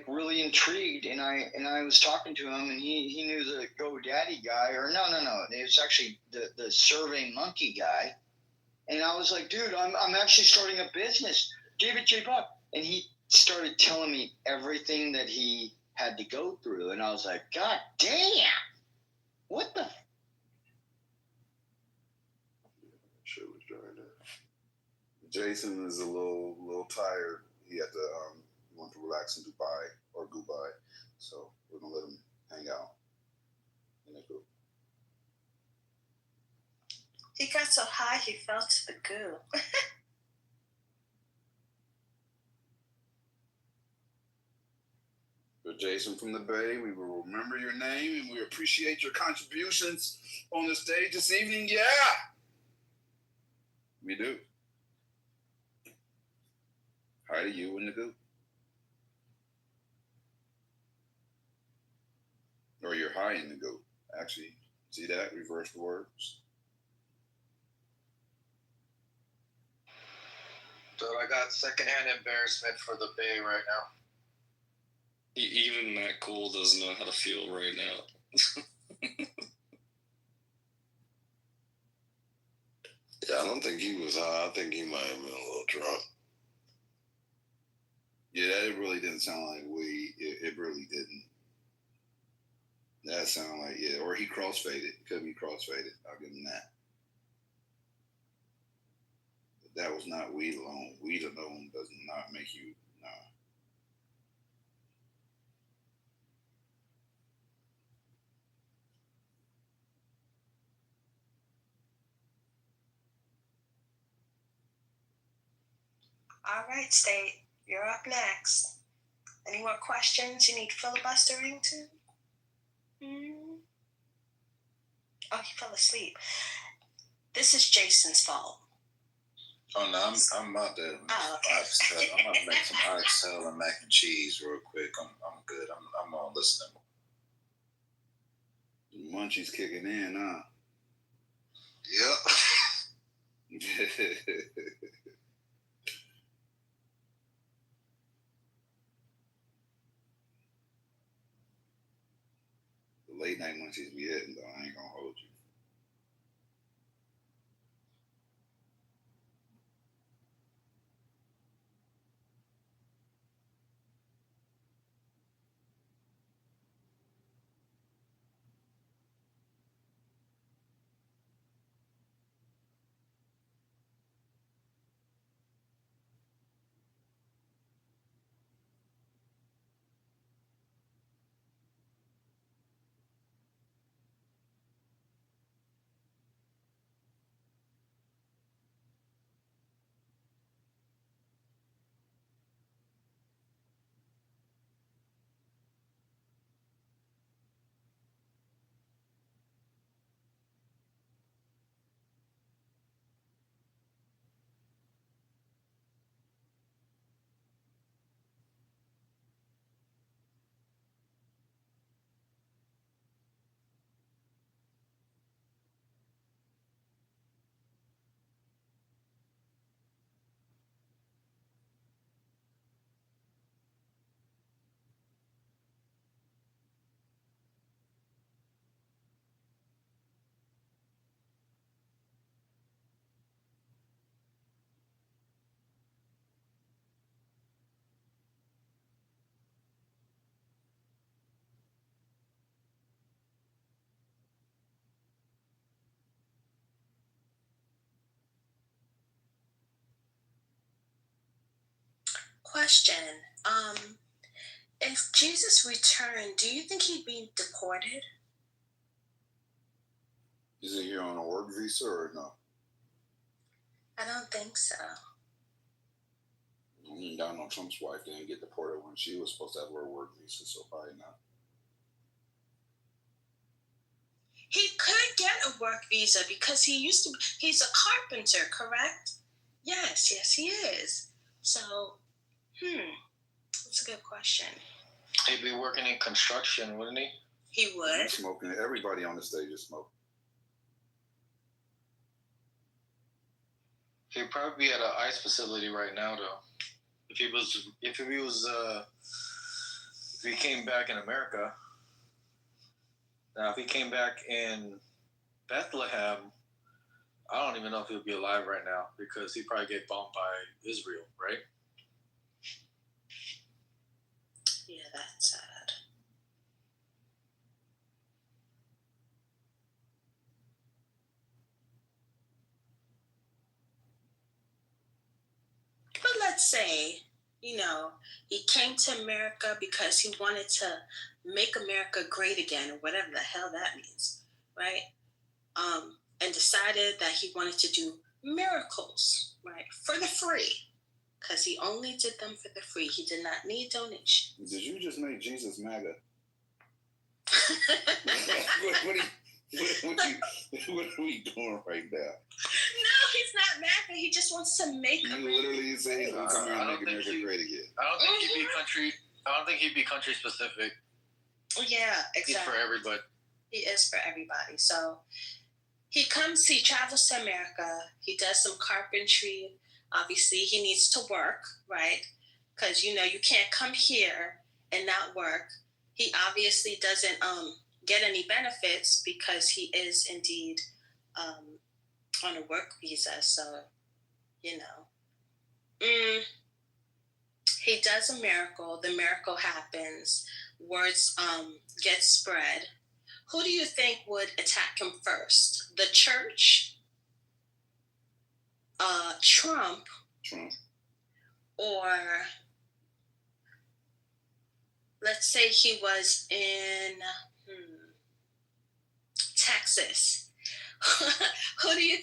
really intrigued, and I was talking to him, and he knew the GoDaddy guy, or no, it was actually the Survey Monkey guy, and I was like, dude, I'm actually starting a business, David J. Buck, and he started telling me everything that he had to go through, and I was like, God damn, what the? Shit was drying up. Jason is a little tired. He had to want to relax in Dubai or Dubai, so we're gonna let him hang out in the group. He got so high he fell to the goo. But Jason from the Bay, we will remember your name and we appreciate your contributions on the stage this evening. Yeah, we do. Hi to you in the group. Or you're high in the goat. Actually, see that? Reverse the words. So I got secondhand embarrassment for the Bay right now. Even Matt Cole doesn't know how to feel right now. Yeah, I don't think he was high. I think he might have been a little drunk. Yeah, that really didn't sound like weed. It really didn't. That sounded like, yeah, or he crossfaded. Could be crossfaded. I'll give him that. But that was not weed alone. Weed alone does not make you, nah. All right, State, you're up next. Any more questions you need filibustering to? Oh, he fell asleep. This is Jason's fault. Oh no, I'm about to. Oh, okay. I'm about to make some oxtail and mac and cheese real quick. I'm good. I'm on listening. Munchie's kicking in, huh? Yep. The late night munchies be hitting, though. I ain't gonna hold you. question. If Jesus returned, do you think he'd be deported? Is he here on a work visa or no? I don't think so. I mean, Donald Trump's wife didn't get deported when she was supposed to have her work visa, so probably not. He could get a work visa because he's a carpenter, correct? Yes, he is. So, that's a good question. He'd be working in construction, wouldn't he? He would. He's smoking. Everybody on the stage is smoking. He'd probably be at an ICE facility right now, though. If he came back in America. Now, if he came back in Bethlehem, I don't even know if he'll be alive right now because he'd probably get bombed by Israel, right? Yeah, that's sad. But let's say, he came to America because he wanted to make America great again, or whatever the hell that means, right? And decided that he wanted to do miracles, right, for the free, because he only did them for the free. He did not need donations. Did you just make Jesus MAGA? What are we doing right now? No, he's not MAGA. He just wants to make You literally say he's going to come here and make America great again. I don't think he'd be country specific. Yeah, exactly. He's for everybody. He is for everybody. So he travels to America. He does some carpentry. Obviously, he needs to work, right? Because, you can't come here and not work. He obviously doesn't get any benefits because he is indeed on a work visa. So, he does a miracle. The miracle happens. Words get spread. Who do you think would attack him first? The church? Trump? Or let's say he was in Texas. Who do you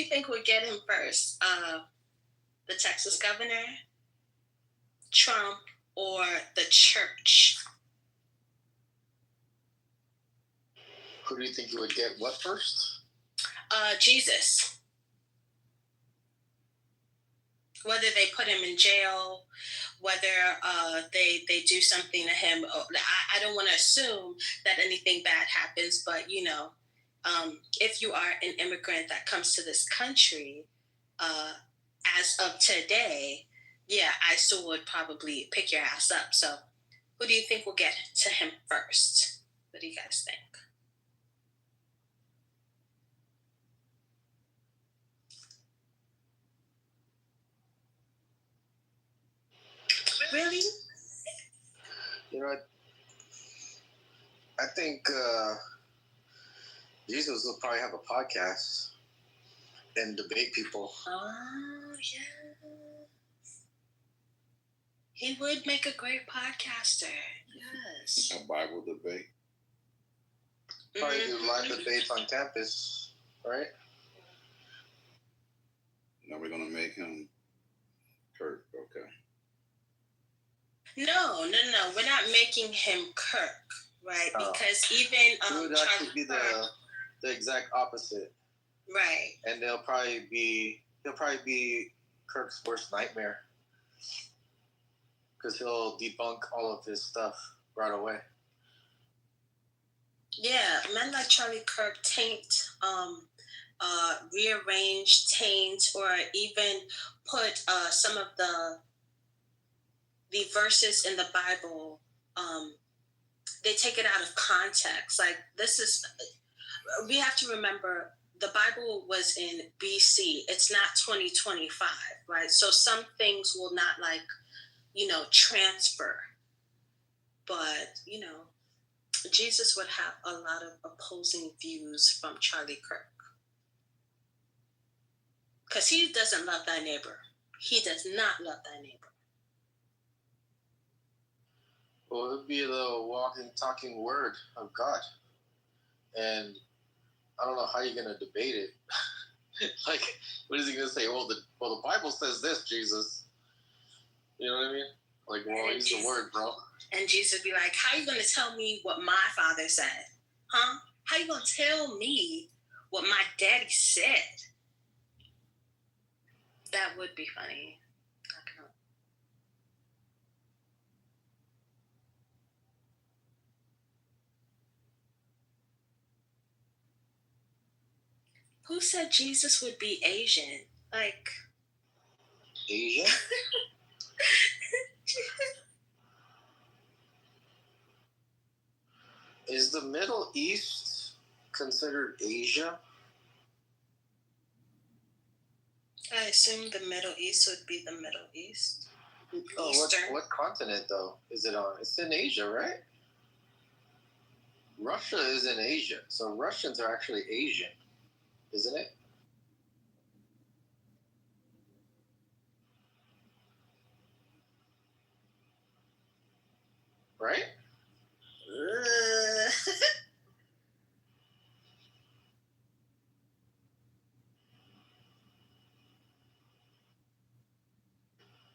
think would get him first? The Texas governor, Trump, or the church? Who do you think you would get what first? Jesus. Whether they put him in jail, whether they do something to him. I don't want to assume that anything bad happens, but, if you are an immigrant that comes to this country, as of today, yeah, I still would probably pick your ass up. So who do you think will get to him first? What do you guys think? Really? I think Jesus will probably have a podcast and debate people. Oh, yeah. He would make a great podcaster. Yes. A Bible debate. Probably do live debates on campus, right? Now we're going to make him Kirk, okay. No. We're not making him Kirk, right? Because even he would actually be the exact opposite, right? And he'll probably be Kirk's worst nightmare because he'll debunk all of his stuff right away. Yeah, men like Charlie Kirk rearrange, taint, or even put some of the verses in the Bible. They take it out of context. Like we have to remember the Bible was in BC. It's not 2025, right? So some things will not transfer. But, Jesus would have a lot of opposing views from Charlie Kirk. Because he doesn't love thy neighbor. he does not love thy neighbor. Well, it would be the walking, talking word of God. And I don't know how you're going to debate it. Like, what is he going to say? Well, the Bible says this, Jesus. You know what I mean? Like, well, use the word, bro. And Jesus would be like, how you going to tell me what my father said? Huh? How you going to tell me what my daddy said? That would be funny. Who said Jesus would be Asian? Like, Asian? Is the Middle East considered Asia? I assume the Middle East would be the Middle East. Oh, what continent, though, is it on? It's in Asia, right? Russia is in Asia, so Russians are actually Asian, isn't it? Right?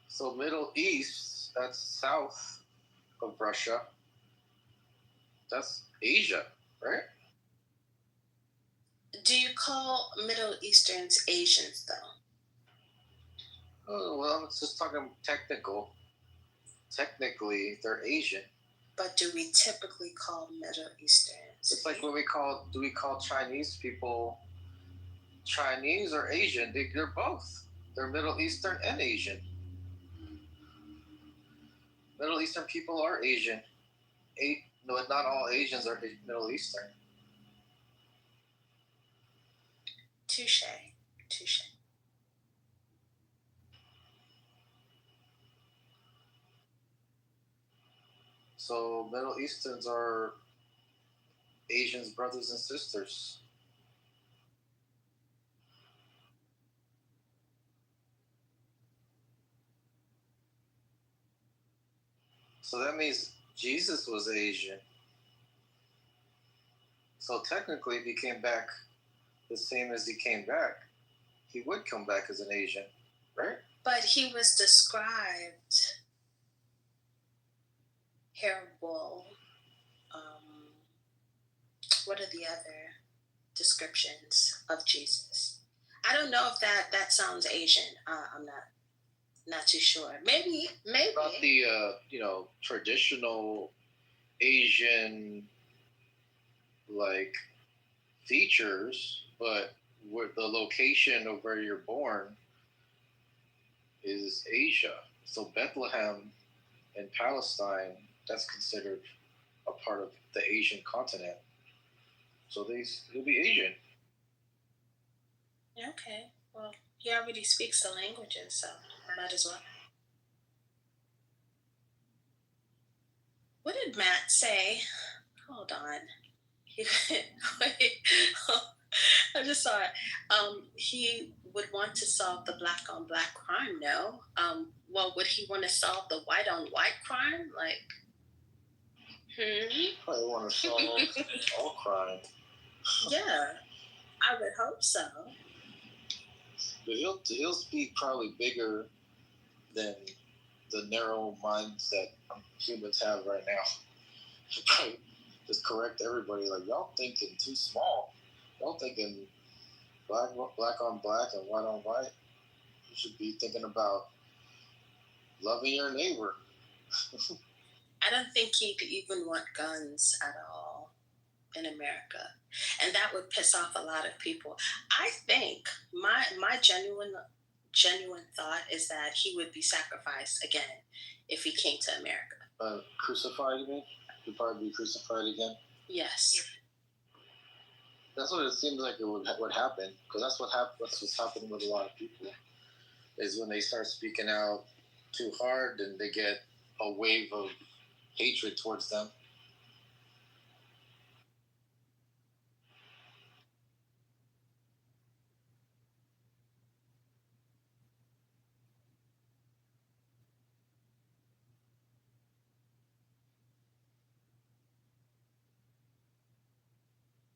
So Middle East, that's south of Russia. That's Asia, right? Do you call Middle Easterns Asians, though? Oh, well, it's just talking technical. Technically, they're Asian. But do we typically call Middle Easterns? It's like do we call Chinese people Chinese or Asian? They're both. They're Middle Eastern and Asian. Middle Eastern people are Asian. No, not all Asians are Middle Eastern. Touche. So Middle Easterns are Asians' brothers and sisters. So that means Jesus was Asian. So technically, if he came back the same as he came back, he would come back as an Asian, right? But he was described hair wool. What are the other descriptions of Jesus? I don't know if that sounds Asian. I'm not too sure. Maybe. About the traditional Asian like features, but where the location of where you're born is Asia. So Bethlehem in Palestine, that's considered a part of the Asian continent. So he'll be Asian. Okay. Well, he already speaks the languages, so might as well. What did Matt say? Hold on. I just saw it. He would want to solve the black on black crime. No. Well, would he want to solve the white on white crime? Like, Probably want to solve all crime. Yeah, I would hope so. But he'll speak probably bigger than the narrow minds that humans have right now. He'll probably just correct everybody like, y'all thinking too small. Y'all thinking black on black and white on white. You should be thinking about loving your neighbor. I don't think he'd even want guns at all in America. And that would piss off a lot of people. I think my genuine thought is that he would be sacrificed again if he came to America. Crucified, you mean? He'd probably be crucified again? Yes. That's what it seems like it would happen, because that's what's happening with a lot of people, is when they start speaking out too hard and they get a wave of hatred towards them.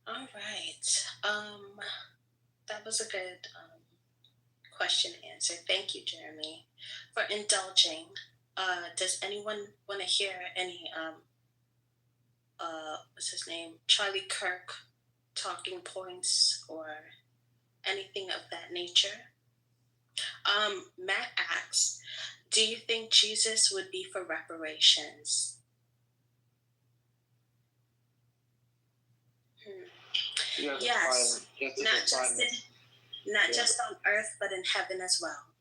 All right. That was a good question and answer. Thank you, Jeremy, for indulging. Does anyone want to hear any what's his name? Charlie Kirk talking points or anything of that nature? Matt asks, do you think Jesus would be for reparations? Yes, not just on earth, but in heaven as well.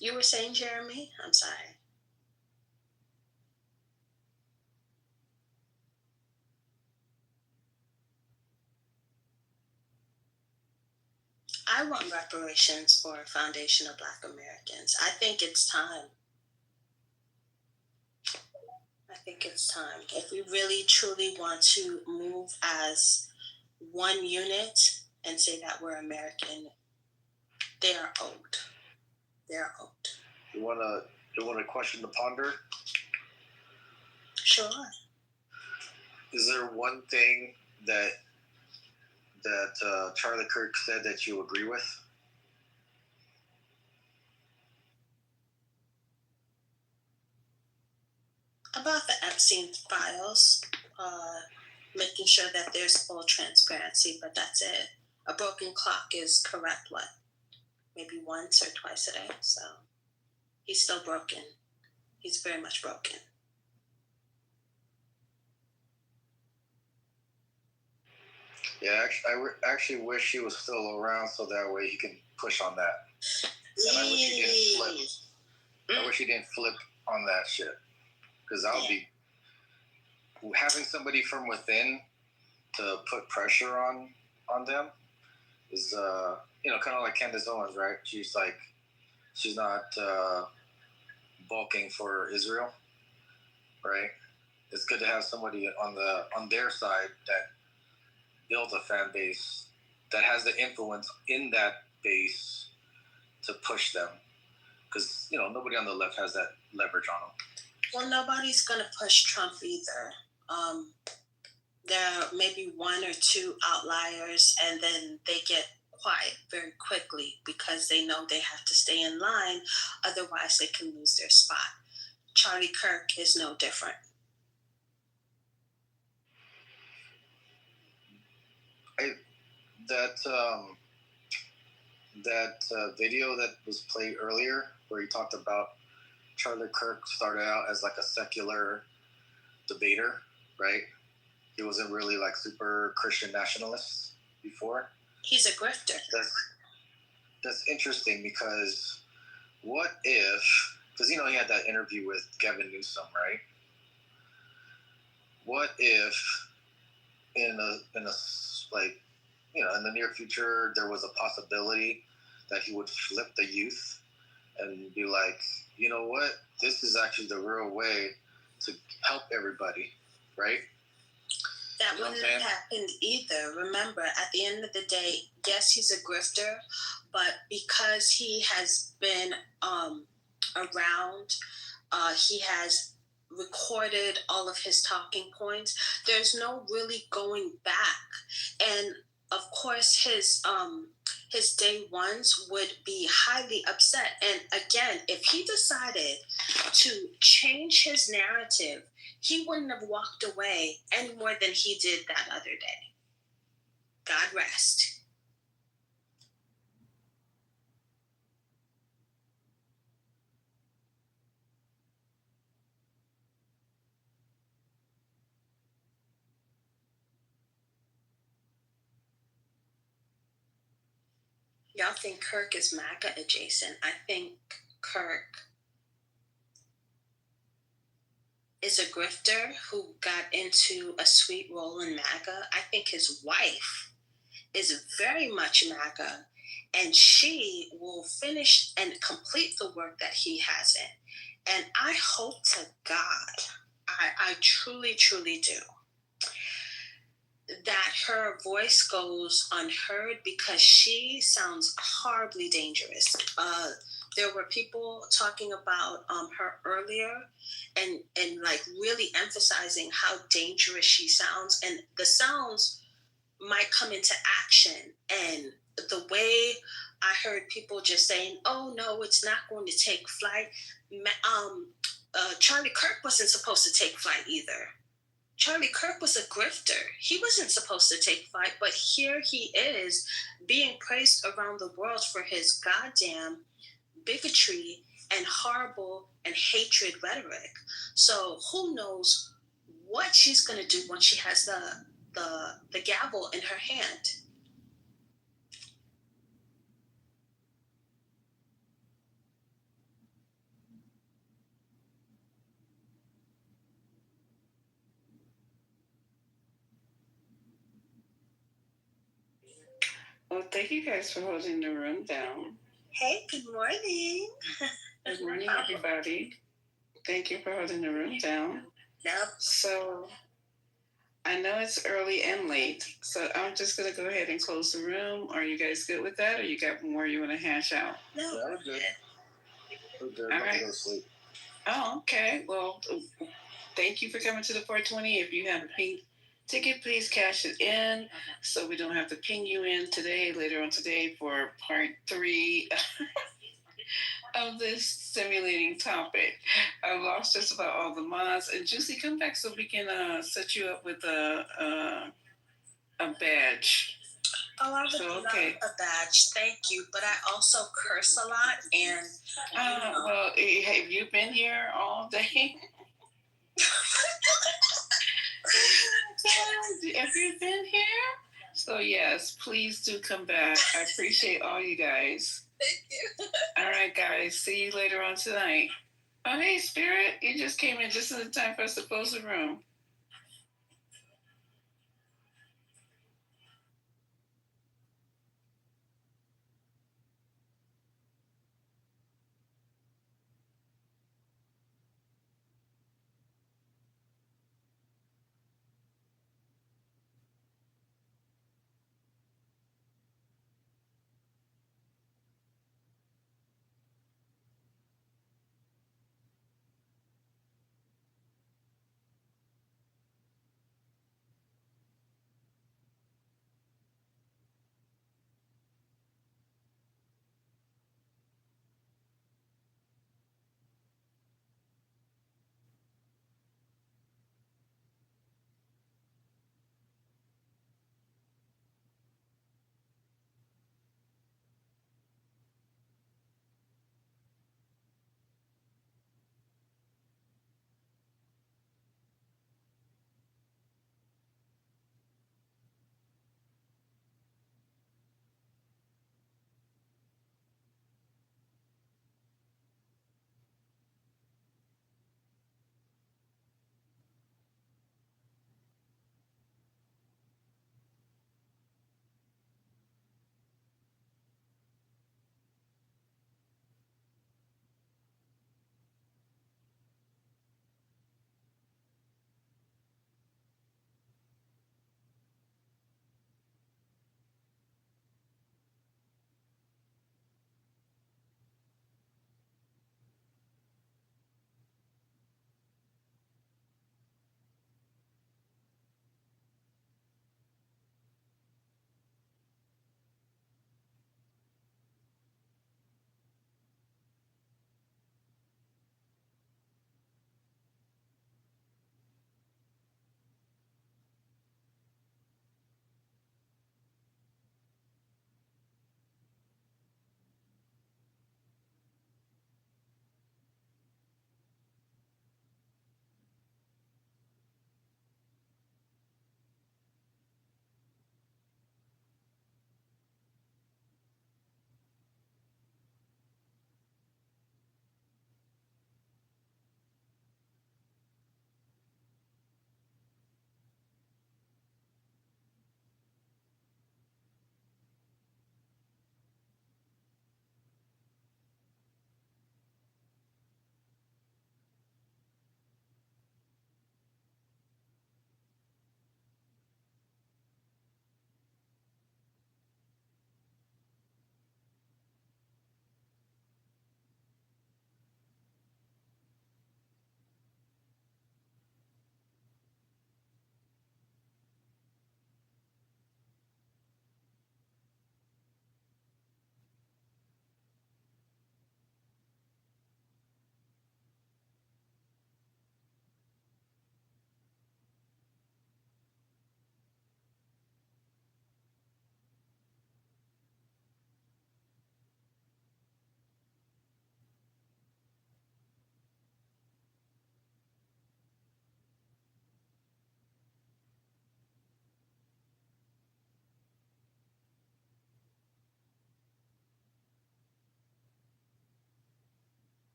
You were saying, Jeremy? I'm sorry. I want reparations for Foundation of Black Americans. I think it's time. If we really, truly want to move as one unit and say that we're American, they are owed. You want a question to ponder? Sure. Is there one thing that Charlie Kirk said that you agree with? About the Epstein files, making sure that there's full transparency, but that's it. A broken clock is correct, maybe once or twice a day, so he's still broken. He's very much broken. Yeah, I actually wish he was still around so that way he can push on that. And I wish he didn't flip. I wish he didn't flip on that shit. Because I'll be having somebody from within to put pressure on them is kind of like Candace Owens, right? She's not bulking for Israel, right? It's good to have somebody on their side that builds a fan base that has the influence in that base to push them, because nobody on the left has that leverage on them. Well, nobody's going to push Trump either. There may be one or two outliers, and then they get quiet very quickly because they know they have to stay in line. Otherwise, they can lose their spot. Charlie Kirk is no different. That video that was played earlier where he talked about Charlie Kirk started out as like a secular debater, right? He wasn't really like super Christian nationalist before. He's a grifter. That's interesting because what if, because he had that interview with Gavin Newsom, right? What if in the near future there was a possibility that he would flip the youth and be like, you know what, this is actually the real way to help everybody, right? That wouldn't have happened either. Remember, at the end of the day, yes, he's a grifter, but because he has been around, he has recorded all of his talking points. There's no really going back. And of course, his day ones would be highly upset. And again, if he decided to change his narrative, he wouldn't have walked away any more than he did that other day. God rest. Y'all think Kirk is MAGA adjacent. I think Kirk is a grifter who got into a sweet role in MAGA. I think his wife is very much MAGA, and she will finish and complete the work that he hasn't. And I hope to God, I truly, truly do, that her voice goes unheard because she sounds horribly dangerous. there were people talking about her earlier, and like really emphasizing how dangerous she sounds, and the sounds might come into action. And the way I heard people just saying, "Oh no, it's not going to take flight." Charlie Kirk wasn't supposed to take flight either. Charlie Kirk was a grifter. He wasn't supposed to take flight, but here he is being praised around the world for his goddamn bigotry and horrible and hatred rhetoric. So who knows what she's going to do once she has the gavel in her hand. Well, thank you guys for holding the room down. Hey, good morning. Good morning, everybody. Thank you for holding the room down. Yep. So, I know it's early and late, so I'm just going to go ahead and close the room. Are you guys good with that, or you got more you want to hash out? No, we're good. We're good. All right. Go to sleep. Oh, okay. Well, thank you for coming to the 420. If you have a pink ticket, please cash it in so we don't have to ping you in later on today for part 3 of this stimulating topic. I've lost just about all the mods. And Juicy, come back so we can set you up with a badge. Oh, I would love a badge. Thank you. But I also curse a lot. And well, have you been here all day? Have you been here? So yes, please do come back. I appreciate all you guys. Thank you. All right, guys. See you later on tonight. Oh, hey, Spirit. You just came in just in time for us to close the room.